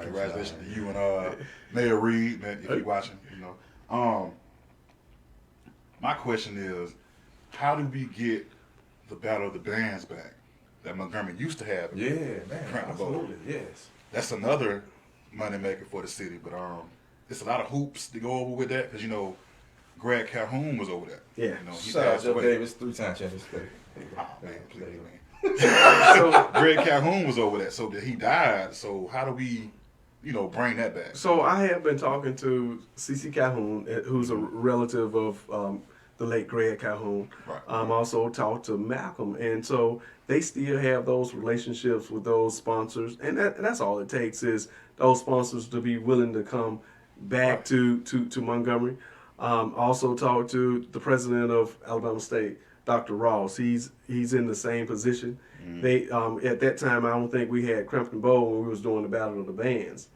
Congratulations to you and Mayor Reed, man, if you're watching. You know, my question is, how do we get the Battle of the Bands back that Montgomery used to have? Yeah, man, absolutely, yes. That's another moneymaker for the city, but it's a lot of hoops to go over with that because you know, Greg Calhoun was over there. Yeah, you know, he shout out passed Jeff away. Davis, 3-time champion. Oh man, please, man. So Greg Calhoun was over that. So that he died. So how do we, you know, bring that back? So I have been talking to CC Calhoun, who's a relative of the late Greg Calhoun. Right. Also talked to Malcolm, and so they still have those relationships with those sponsors, and that's all it takes is those sponsors to be willing to come back to Montgomery. Also talked to the president of Alabama State, Dr. Ross. He's in the same position. They at that time, I don't think we had Crampton Bowl when we was doing the Battle of the Bands.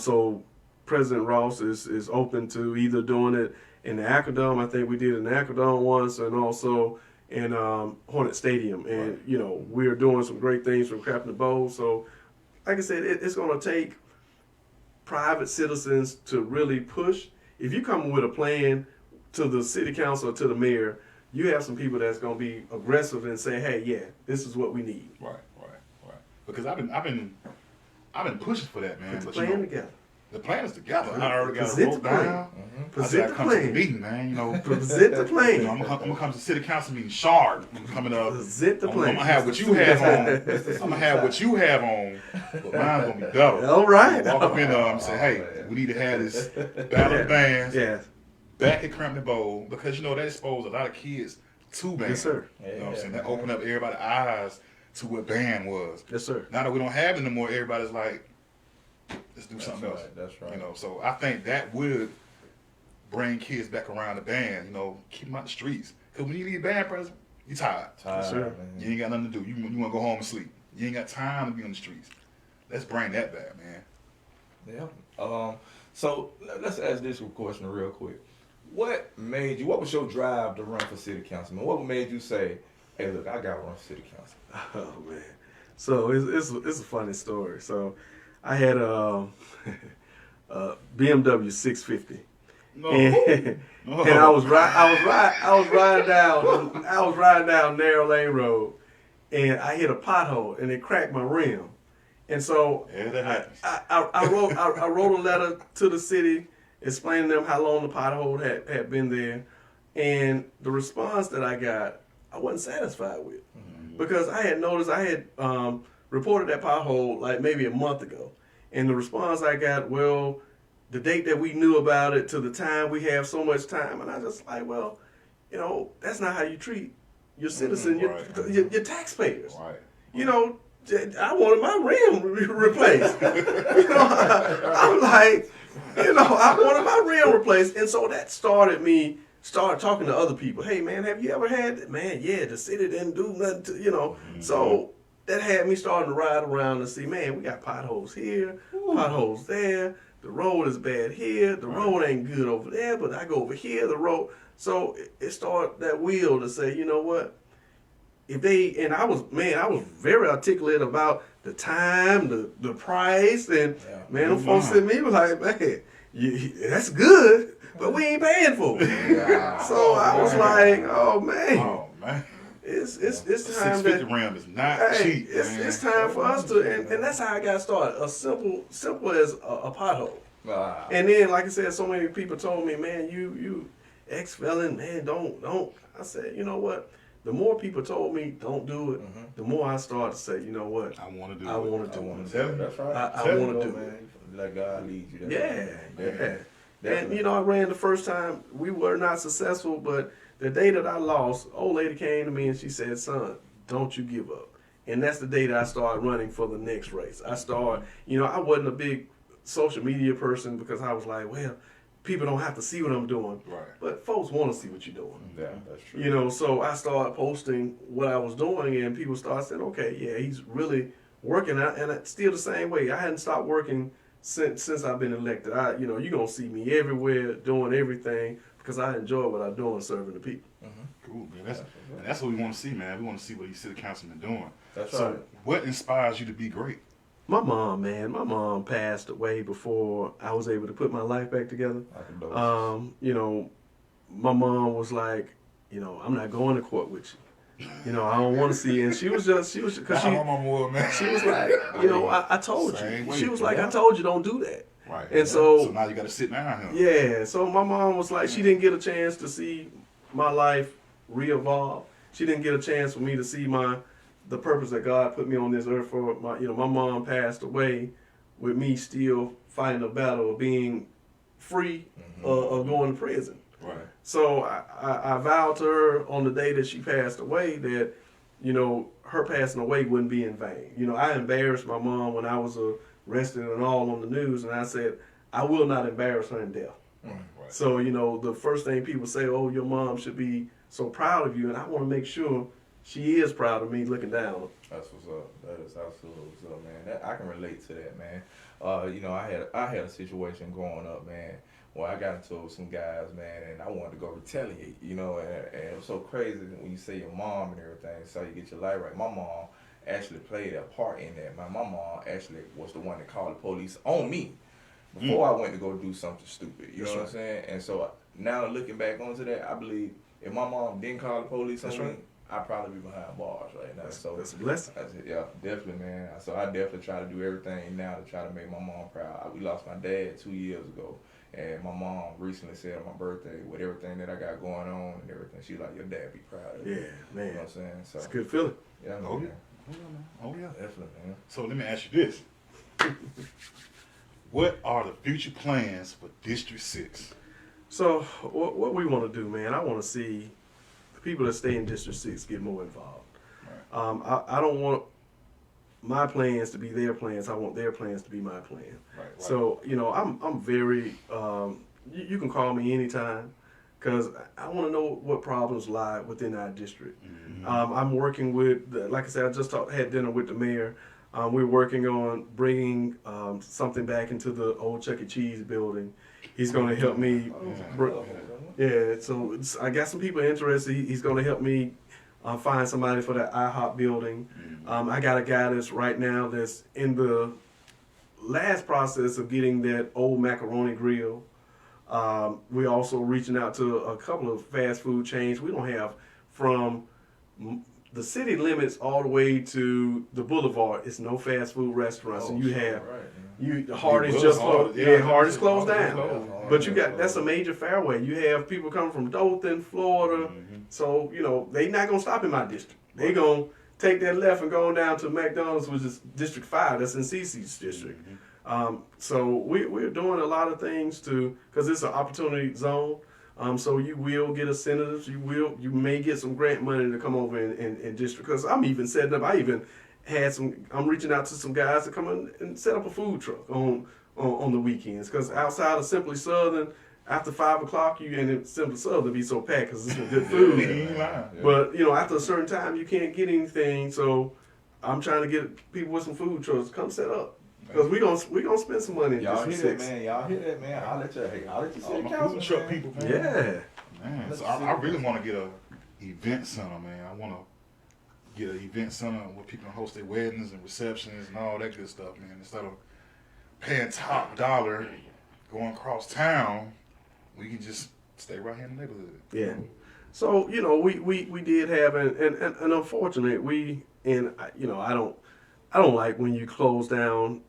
So President Ross is open to either doing it in the Acrodome. I think we did it in the Acrodome once, and also in Hornet Stadium. And you know, we're doing some great things from Crampton Bowl. So, like I said, it's going to take private citizens to really push. If you come with a plan to the city council or to the mayor, you have some people that's going to be aggressive and say, "Hey, yeah, this is what we need." Right. Because I've been pushing for that, man. Put the But plan together. the plan is together. I already got it Present wrote the plan. down. I Present said I the come to the plan. meeting, man. You know, Present the plan. I'm gonna come to city council meeting sharp. I'm coming up. Present the I'm plan. gonna have what you have on. I'm gonna have what you have on, but mine's gonna be better. All right. Walk up in there and say, "Hey, we need to have this battle of bands Yeah. back at Crampton Bowl," because you know that exposed a lot of kids to band. Yes, sir. You know what I'm saying? That opened up everybody's eyes to what band was. Yes, sir. Now that we don't have it anymore, everybody's like, let's do something else. That's right. You know, so I think that would bring kids back around the band. You know, keep them out the streets. Because when you leave band present, you tired. Yes, sir. You ain't got nothing to do. You want to go home and sleep. You ain't got time to be on the streets. Let's bring that back, man. Yeah. So let's ask this question real quick. What was your drive to run for city councilman? What made you say, "Hey, look, I got to run for city council"? Oh man, so it's a funny story. So I had a BMW 650, No. and, No. and I was riding down narrow lane road, and I hit a pothole and it cracked my rim, and so Yeah, that happens. I wrote a letter to the city explaining to them how long the pothole had been there, and the response that I got, I wasn't satisfied with. Because I had noticed, I had reported that pothole like maybe a month ago. And the response I got, well, the date that we knew about it to the time, we have so much time. And I just like, well, you know, that's not how you treat your citizens, right. your taxpayers. Right. You know, I wanted my rim replaced. You know, I'm like, you know, I wanted my rim replaced. And so that started talking to other people. Hey, man, have you ever had that? Man, yeah, the city didn't do nothing to, you know. So that had me starting to ride around and see, man, we got potholes here, potholes there. The road is bad here. The road ain't good over there, but I go over here, the road. So it started that wheel to say, you know what? I was very articulate about the time, the price, and man, them folks at me was like, man, that's good, but we ain't paying for it. So I was like, oh man, it's time 650 that rim is not cheap. it's time for us to, and that's how I got started. A simple as a pothole. And then, like I said, so many people told me, man, you ex-felon, man, don't. I said, you know what? The more people told me don't do it, the more I started to say, you know what? I want to do I it. want to do it. That's right. I want to do it. Man. Let God lead you. Yeah. And you know, I ran the first time. We were not successful, but the day that I lost, old lady came to me and she said, "Son, don't you give up." And that's the day that I started running for the next race. I wasn't a big social media person because I was like, well, people don't have to see what I'm doing. Right. But folks want to see what you're doing. Yeah, that's true. You know, so I started posting what I was doing, and people started saying, okay, yeah, he's really working out. And it's still the same way. I hadn't stopped working since I've been elected. You're going to see me everywhere doing everything because I enjoy what I do and serving the people. Cool, man. That's what we want to see, man. We want to see what these city councilmen doing. That's so right. What inspires you to be great? My mom passed away before I was able to put my life back together. You know, my mom was like, you know, I'm not going to court with you. You know, I don't want to see you. And she was because she was like, you know, I told you. She was like, I told you don't do that. Right. And so now you got to sit down here. Yeah. So my mom was like, she didn't get a chance to see my life re-evolve. She didn't get a chance for me to see the purpose that God put me on this earth for. My mom passed away with me still fighting a battle of being free of going to prison. Right. So I vowed to her on the day that she passed away that, you know, her passing away wouldn't be in vain. You know, I embarrassed my mom when I was arrested and all on the news, and I said, I will not embarrass her in death. Right. So, you know, the first thing people say, oh, your mom should be so proud of you. And I want to make sure she is proud of me looking down. That's what's up. That is absolutely what's up, man. That, I can relate to that, man. You know, I had a situation growing up, man, where I got into some guys, man, and I wanted to go retaliate, you know, and it was so crazy when you say your mom and everything, so you get your life right. My mom actually played a part in that. My mom actually was the one that called the police on me before I went to go do something stupid. You know what I'm saying? And so now looking back onto that, I believe if my mom didn't call the police on me, I'd probably be behind bars right now. So that's a blessing. Yeah, definitely, man. So I definitely try to do everything now to try to make my mom proud. We lost my dad 2 years ago, and my mom recently said on my birthday, with everything that I got going on and everything, she's like, your dad be proud of you. Yeah, man. You know what I'm saying? So it's a good feeling. yeah, man. Oh, yeah. Oh, yeah. Definitely, man. So let me ask you this. What are the future plans for District 6? So what we want to do, man, I want to see the people that stay in District 6 get more involved. Right. I don't want my plans to be their plans. I want their plans to be my plan. Right. So, you know, I'm very, you can call me anytime because I want to know what problems lie within our district. Mm-hmm. I'm working with, like I said, I just had dinner with the mayor. We're working on bringing something back into the old Chuck E. Cheese building. He's going to help me. So I got some people interested. He's going to help me find somebody for that IHOP building. I got a guy that's right now that's in the last process of getting that old macaroni grill. We're also reaching out to a couple of fast food chains. We don't have from the city limits all the way to the boulevard. It's no fast food restaurants, and you have Hardee's just closed. Yeah, Hardee's closed down. But you got that's a major fairway. You have people coming from Dothan, Florida. So you know they not gonna stop in my district. They gonna take that left and go down to McDonald's, which is District 5. That's in CC's district. So we're doing a lot of things because it's an opportunity zone. So you will get incentives. You may get some grant money to come over in district. Because I'm even setting up. I'm reaching out to some guys to come in and set up a food truck on the weekends. Because outside of Simply Southern, after 5 o'clock, Simply Southern be so packed because it's some good food. But you know, after a certain time, you can't get anything. So I'm trying to get people with some food trucks to come set up. Because we gonna spend some money in Y'all District hear that, 6. man? Y'all hear that, man? I'll let you see the council, Food truck man. people, man. Yeah. Man, so I really want to get a event center, man. I want to get an event center where people can host their weddings and receptions and all that good stuff, man. Instead of paying top dollar going across town, we can just stay right here in the neighborhood. Yeah. So, you know, we did have and unfortunately I don't like when you close down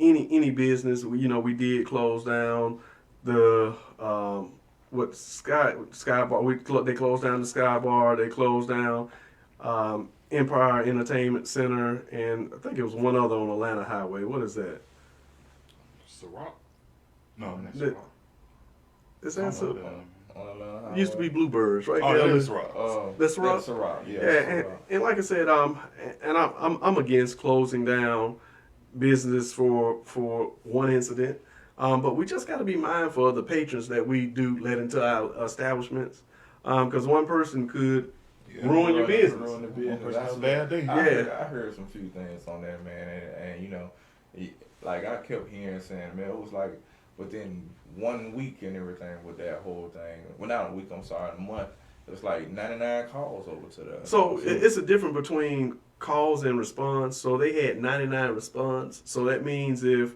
any business. We did close down the Sky Bar. They closed down the Sky Bar. They closed down Empire Entertainment Center, and I think it was one other on Atlanta Highway. What is that? Ciroc? No, that's The- Ciroc. Is that so? It Used to be Bluebirds, right? Oh, there. that is Ciroc. That's right. That's right. Yeah, and like I said, I'm against closing down business for one incident, but we just got to be mindful of the patrons that we do let into our establishments, because one person could ruin your business. Ruin the One business. person has a bad day. I heard some few things on that, man, and you know, like I kept hearing saying, man, it was like within 1 week and everything with that whole thing. Well, not a week, I'm sorry, a month. It was like 99 calls over to the. So it's a difference between calls and response. So they had 99 response. So that means if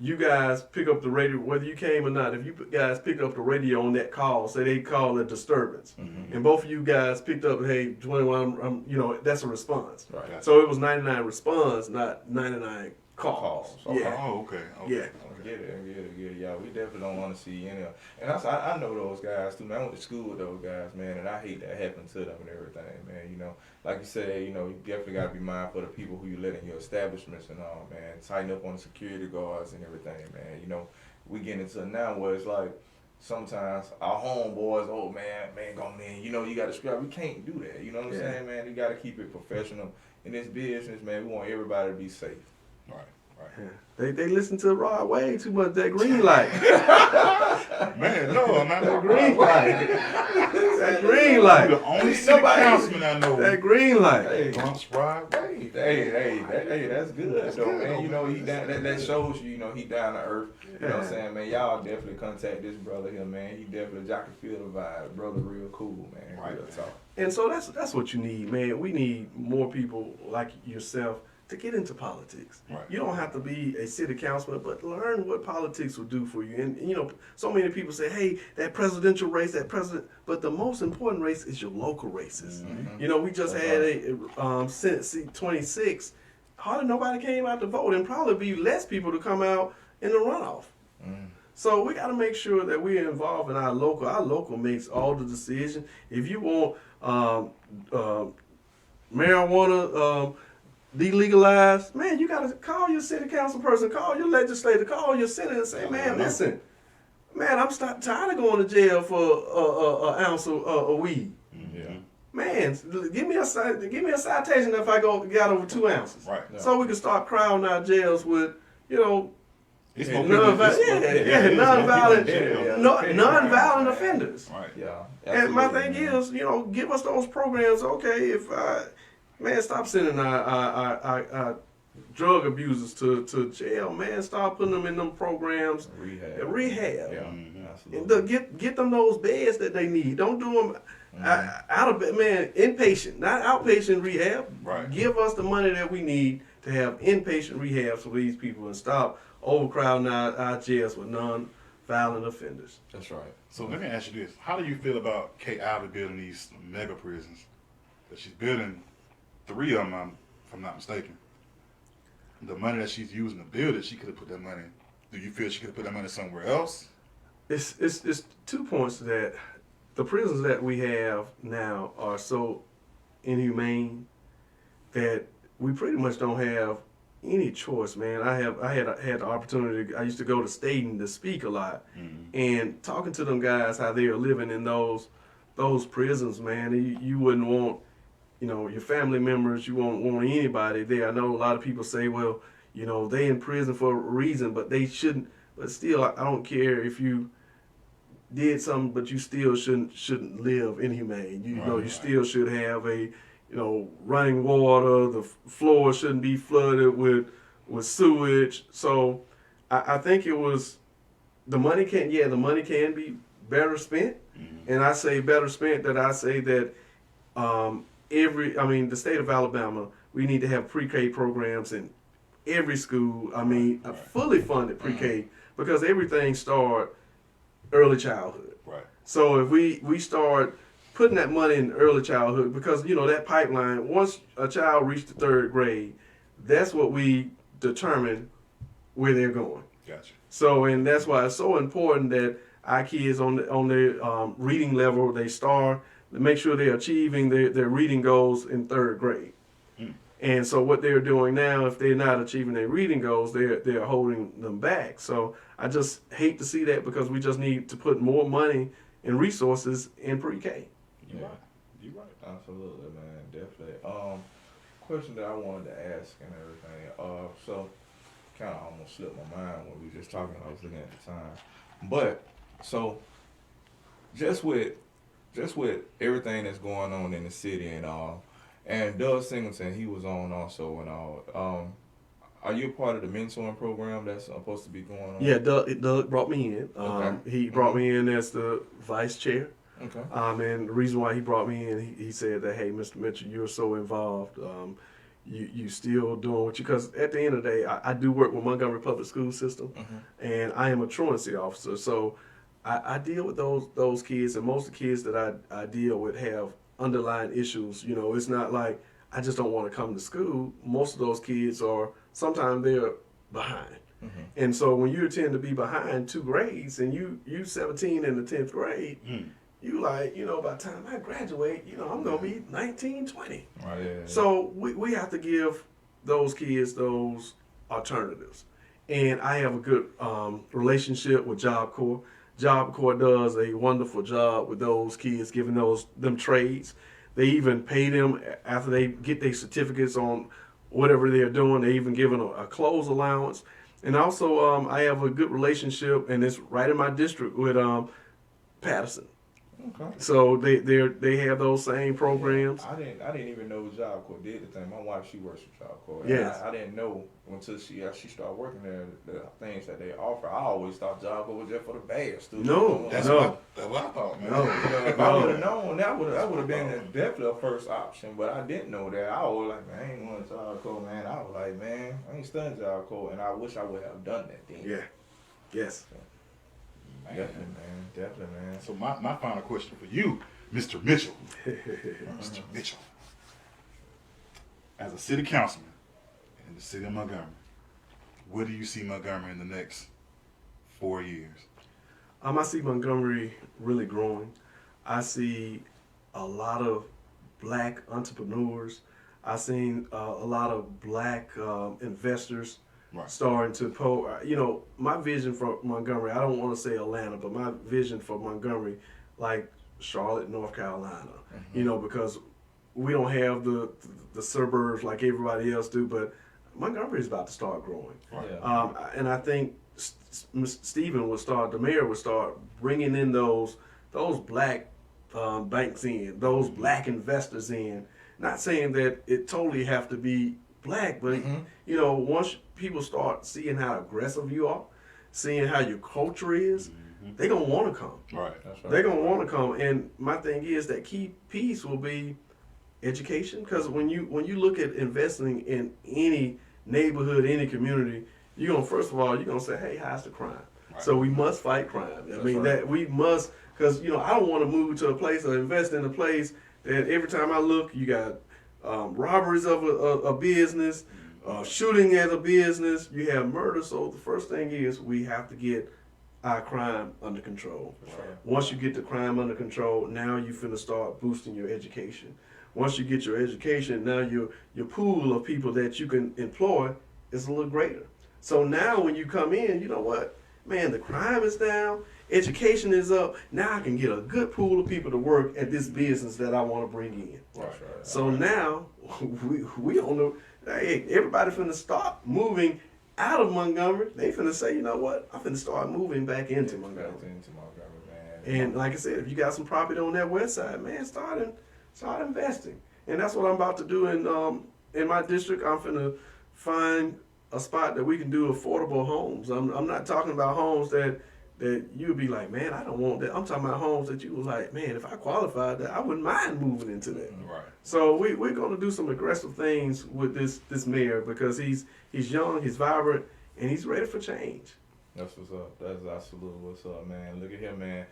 you guys pick up the radio, whether you came or not, if you guys pick up the radio on that call, say they call a disturbance, and both of you guys picked up, hey, 21, that's a response. Right. So it was 99 response, not 99 calls. Okay. Yeah. Oh, okay. Yeah. I get it. Yeah, we definitely don't want to see any. And I know those guys too, man. I went to school with those guys, man, and I hate that happened to them and everything, man. You know, like you said, you definitely got to be mindful of the people who you let in your establishments and all, man. Tighten up on the security guards and everything, man. We getting into it now where it's like sometimes our homeboys, oh man, going in, you got to scrap. We can't do that. You know what I'm saying, man? You got to keep it professional in this business, man. We want everybody to be safe. Right. They listen to Rod way too much. That green light. Man, no, not that Green light. That green You light. the only city councilman I know. That green light. Hey, Bumps Rod Way. hey, that's good That's though, good, man. though, You know, man. he down, that shows you, he down to earth. You know what I'm saying, man? Y'all definitely contact this brother here, man. He definitely, I can feel the vibe. Brother real cool, man. Right. Real talk. And so that's what you need, man. We need more people like yourself to get into politics. Right. You don't have to be a city councilman, but learn what politics will do for you. And so many people say, hey, that presidential race, but the most important race is your local races. Mm-hmm. We just had a Senate seat 26. Hardly nobody came out to vote, and probably be less people to come out in the runoff. So we got to make sure that we're involved in our local. Our local makes all the decisions. If you want marijuana delegalized, man, you got to call your city council person, call your legislator, call your senator, and say, man, listen, man, I'm tired of going to jail for an ounce of weed. Yeah. Man, give me a citation if I got over 2 ounces. Right. So we can start crowding our jails with, It's more people. non-violent offenders. Right. Yeah. And my thing absolutely, man. is, give us those programs. Okay, stop sending our drug abusers to jail. Man, start putting them in them programs. Rehab. Yeah, Mhm. absolutely. And get them those beds that they need. Don't do them out of bed, man. Inpatient, not outpatient rehab. Right. Give us the money that we need to have inpatient rehab for these people and stop overcrowding our jails with non-violent offenders. That's right. So let me ask you this: how do you feel about Kay Ivey building these mega prisons? That she's building 3 of them, if I'm not mistaken. The money that she's using to build it, she could have put that money. Do you feel she could have put that money somewhere else? It's 2 points to that. The prisons that we have now are so inhumane that we pretty much don't have any choice, man. I had the opportunity. I used to go to Staten to speak a lot, and talking to them guys how they are living in those prisons, man. You wouldn't want, your family members. You won't want anybody there. I know a lot of people say, well, they in prison for a reason, but they shouldn't. But still, I don't care if you did something, but you still shouldn't live inhumane. You still should have a running water. The floor shouldn't be flooded with sewage. So I think it was the money can be better spent. And I say better spent that I say that the state of Alabama, we need to have pre-K programs in every school. A fully funded pre-K because everything starts early childhood. Right. So if we start putting that money in early childhood, because that pipeline, once a child reaches the 3rd grade, that's what we determine where they're going. Gotcha. So, and that's why it's so important that our kids on their reading level, they start to make sure they're achieving their reading goals in 3rd grade. And so what they're doing now, if they're not achieving their reading goals, they're holding them back. So I just hate to see that because we just need to put more money and resources in pre-K. You're right. You're right. Absolutely, man. Definitely. Question that I wanted to ask and everything. So kind of almost slipped my mind when we were just talking. I was looking at the time, but so just with everything that's going on in the city and all, and Doug Singleton, he was on also and all. Are you a part of the mentoring program that's supposed to be going on? Yeah, Doug brought me in. Okay. He brought me in as the vice chair. Okay. And the reason why he brought me in, he said that, hey, Mr. Mitchell, you're so involved. You still doing what you, because at the end of the day, I do work with Montgomery Public School System, and I am a truancy officer. So I deal with those kids, and most of the kids that I deal with have underlying issues. It's not like I just don't want to come to school. Most of those kids sometimes they're behind. And so when you tend to be behind 2 grades and you 17 in the 10th grade, you by the time I graduate, I'm going to be 19, 20. Right. Yeah. So we have to give those kids those alternatives. And I have a good relationship with Job Corps. Job Corps does a wonderful job with those kids, giving them trades. They even pay them after they get their certificates on whatever they're doing. They're even giving a clothes allowance. And also, I have a good relationship, and it's right in my district with Patterson. Okay. So they have those same programs. I didn't even know Job Corps did the thing. My wife, she works for Job Corps. Yes. I didn't know until she started working there the things that they offer. I always thought Job Corps was just for the bad students. No, That's no. what I thought, man. No. If I would have known, that would have been definitely a first option. But I didn't know that. I was like, man, I ain't going to Job Corps, man. I was like, man, I ain't studying Job Corps, and I wish I would have done that then. Yeah. Yes. Definitely, man. Definitely, man. So my final question for you, Mr. Mitchell. Mr. Mitchell. As a city councilman in the city of Montgomery, where do you see Montgomery in the next 4 years? I see Montgomery really growing. I see a lot of black entrepreneurs. I've seen a lot of black investors Right. starting to my vision for Montgomery, I don't want to say Atlanta, but my vision for Montgomery, like Charlotte, North Carolina, because we don't have the suburbs like everybody else do, but Montgomery is about to start growing. Right. Yeah. And I think the mayor would start bringing in those black banks in, those black investors in. Not saying that it totally have to be black, but once people start seeing how aggressive you are, seeing how your culture is, they're gonna want to come. Right. That's right. They're gonna want to come. And my thing is that key piece will be education, because when you look at investing in any neighborhood, any community, you're gonna say, hey, how's the crime? Right. So we must fight crime. That we must, because I don't want to move to a place or invest in a place that every time I look, you got robberies of a business, shooting at a business, you have murder. So the first thing is we have to get our crime under control. Right. Once you get the crime under control, now you finna start boosting your education. Once you get your education, now your pool of people that you can employ is a little greater. So now when you come in, you know what? Man, the crime is down, education is up. Now I can get a good pool of people to work at this business that I want to bring in. Right. So now we don't know. Hey, everybody finna start moving out of Montgomery. They finna say, you know what? I'm finna start moving back into Montgomery. Back into Montgomery, man. And like I said, if you got some property on that west side, man, start investing. And that's what I'm about to do in my district. I'm finna find a spot that we can do affordable homes. I'm not talking about homes that you'd be like, man, I don't want that. I'm talking about homes that you was like, man, if I qualified that, I wouldn't mind moving into that. Right. So we're going to do some aggressive things with this mayor, because he's young, he's vibrant, and he's ready for change. That's what's up. That's absolutely what's up, man. Look at here, man.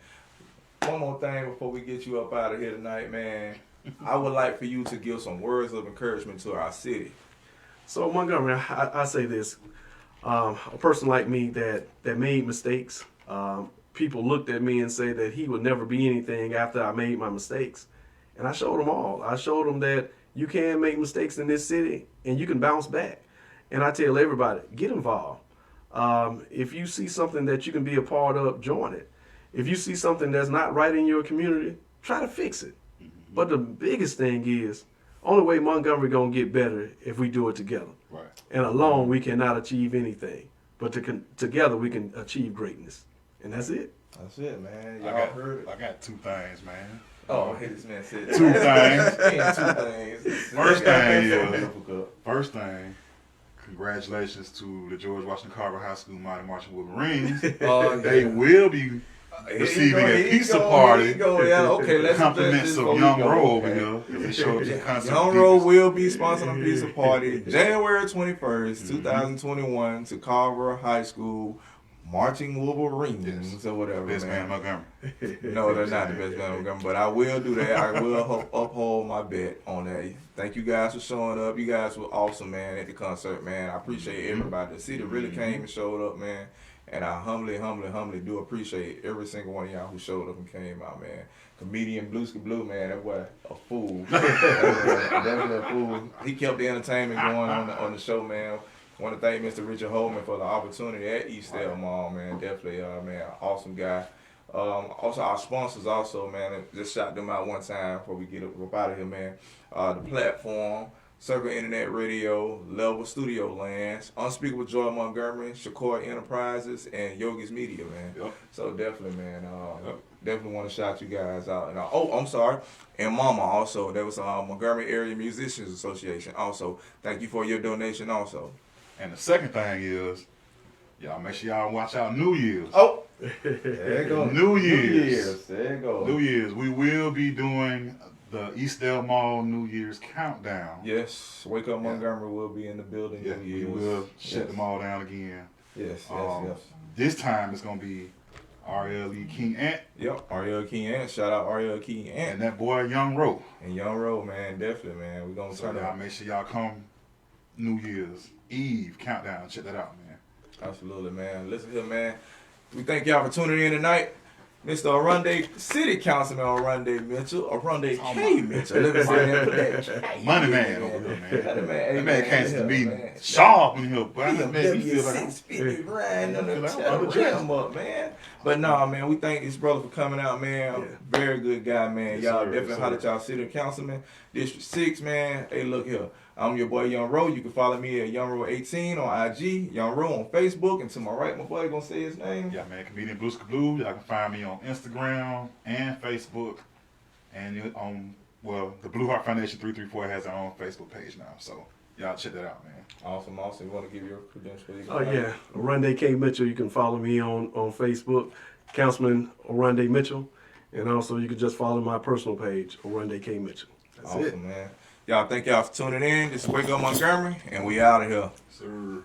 One more thing before we get you up out of here tonight, man. I would like for you to give some words of encouragement to our city. So Montgomery, I say this, a person like me that made mistakes, people looked at me and say that he would never be anything after I made my mistakes. And I showed them all. I showed them that you can make mistakes in this city and you can bounce back. And I tell everybody, get involved. If you see something that you can be a part of, join it. If you see something that's not right in your community, try to fix it. But the biggest thing is, only way Montgomery gonna get better if we do it together. Right. And alone we cannot achieve anything. But together we can achieve greatness. And that's it. That's it, man. I Y'all heard it. got two things, man. Oh, hey, this man said Two things. Yeah, two things. First thing, congratulations to the George Washington Carver High School Mighty Marching Wolverines. They will be receiving a pizza party. Okay, let's Compliments of Young Rowe over here. They showed up to the concert. Young Rowe will be sponsoring a pizza party January 21st, 2021 to Carver High School Marching Wolverines or whatever. Best man man. Montgomery. No, they're not the best man in Montgomery, but I will do that. I will uphold my bet on that. Thank you guys for showing up. You guys were awesome, man, at the concert, man. I appreciate everybody. The city really came and showed up, man. And I humbly do appreciate every single one of y'all who showed up and came out, man. Comedian Bluesky Blue, man, that boy a fool. Definitely a fool. He kept the entertainment going on the show, man. I want to thank Mr. Richard Holman for the opportunity at Eastdale Mall, man. Definitely, man, awesome guy. Also, our sponsors also, man, just shout them out one time before we get up out of here, man. The platform, Circle Internet Radio, Level Studio Lands, Unspeakable Joy Montgomery, Shakur Enterprises, and Yogi's Media, man. Yep. So definitely, man, Yep. definitely want to shout you guys out. And I'm sorry, and Mama also. There was Montgomery Area Musicians Association also. Thank you for your donation also. And the second thing is, y'all make sure y'all watch out New Year's. Oh, there you go. New Year's. There you go. New Year's. We will be doing the Eastdale Mall New Year's countdown. Yes, Wake Up Montgomery will be in the building. Yeah, New we Year's. will shut them all down again. Yes, This time it's gonna be R.L.E. King Ant Yep, Ariel King Ant. Shout out Ariel King and Ant. that boy Young Ro. And Young Road, man, definitely, man. We're gonna So turn y'all up. make sure y'all come New Year's Eve countdown. Check that out, man. Absolutely, man. Listen here, man. We thank y'all for tuning in tonight. Mr. Oronde, City Councilmen Oronde Mitchell, Oronde K. Mitchell. Let me say that. Put that K. Money man over here, man. That man can't yeah, be man. sharp in here, but He that a makes me feel like W650 grind on the Feel like I'm cheddar under dressed. rim up, man. But nah, man, we thank this brother for coming out, man. Yeah. Very good guy, man. Yes, Y'all sir. definitely Yes, holler at sir. y'all city councilman. District 6, man. Hey, look here. I'm your boy Young Ro. You can follow me at YoungRo18 on IG, Young Ro on Facebook. And to my right, my boy gonna say his name. yeah, man. Comedian Blue Ska Blue. Y'all can find me on Instagram and Facebook, and on the Blue Heart Foundation 334 has their own Facebook page now. So y'all check that out, man. Awesome. You want to give your credentials? Oh yeah, Oronde K. Mitchell. You can follow me on Facebook, Councilman Oronde Mitchell, and also you can just follow my personal page, Oronde K. Mitchell. That's Awesome, it. man. Y'all, thank y'all for tuning in. This is Wake Up Montgomery, and we out of here. Sir.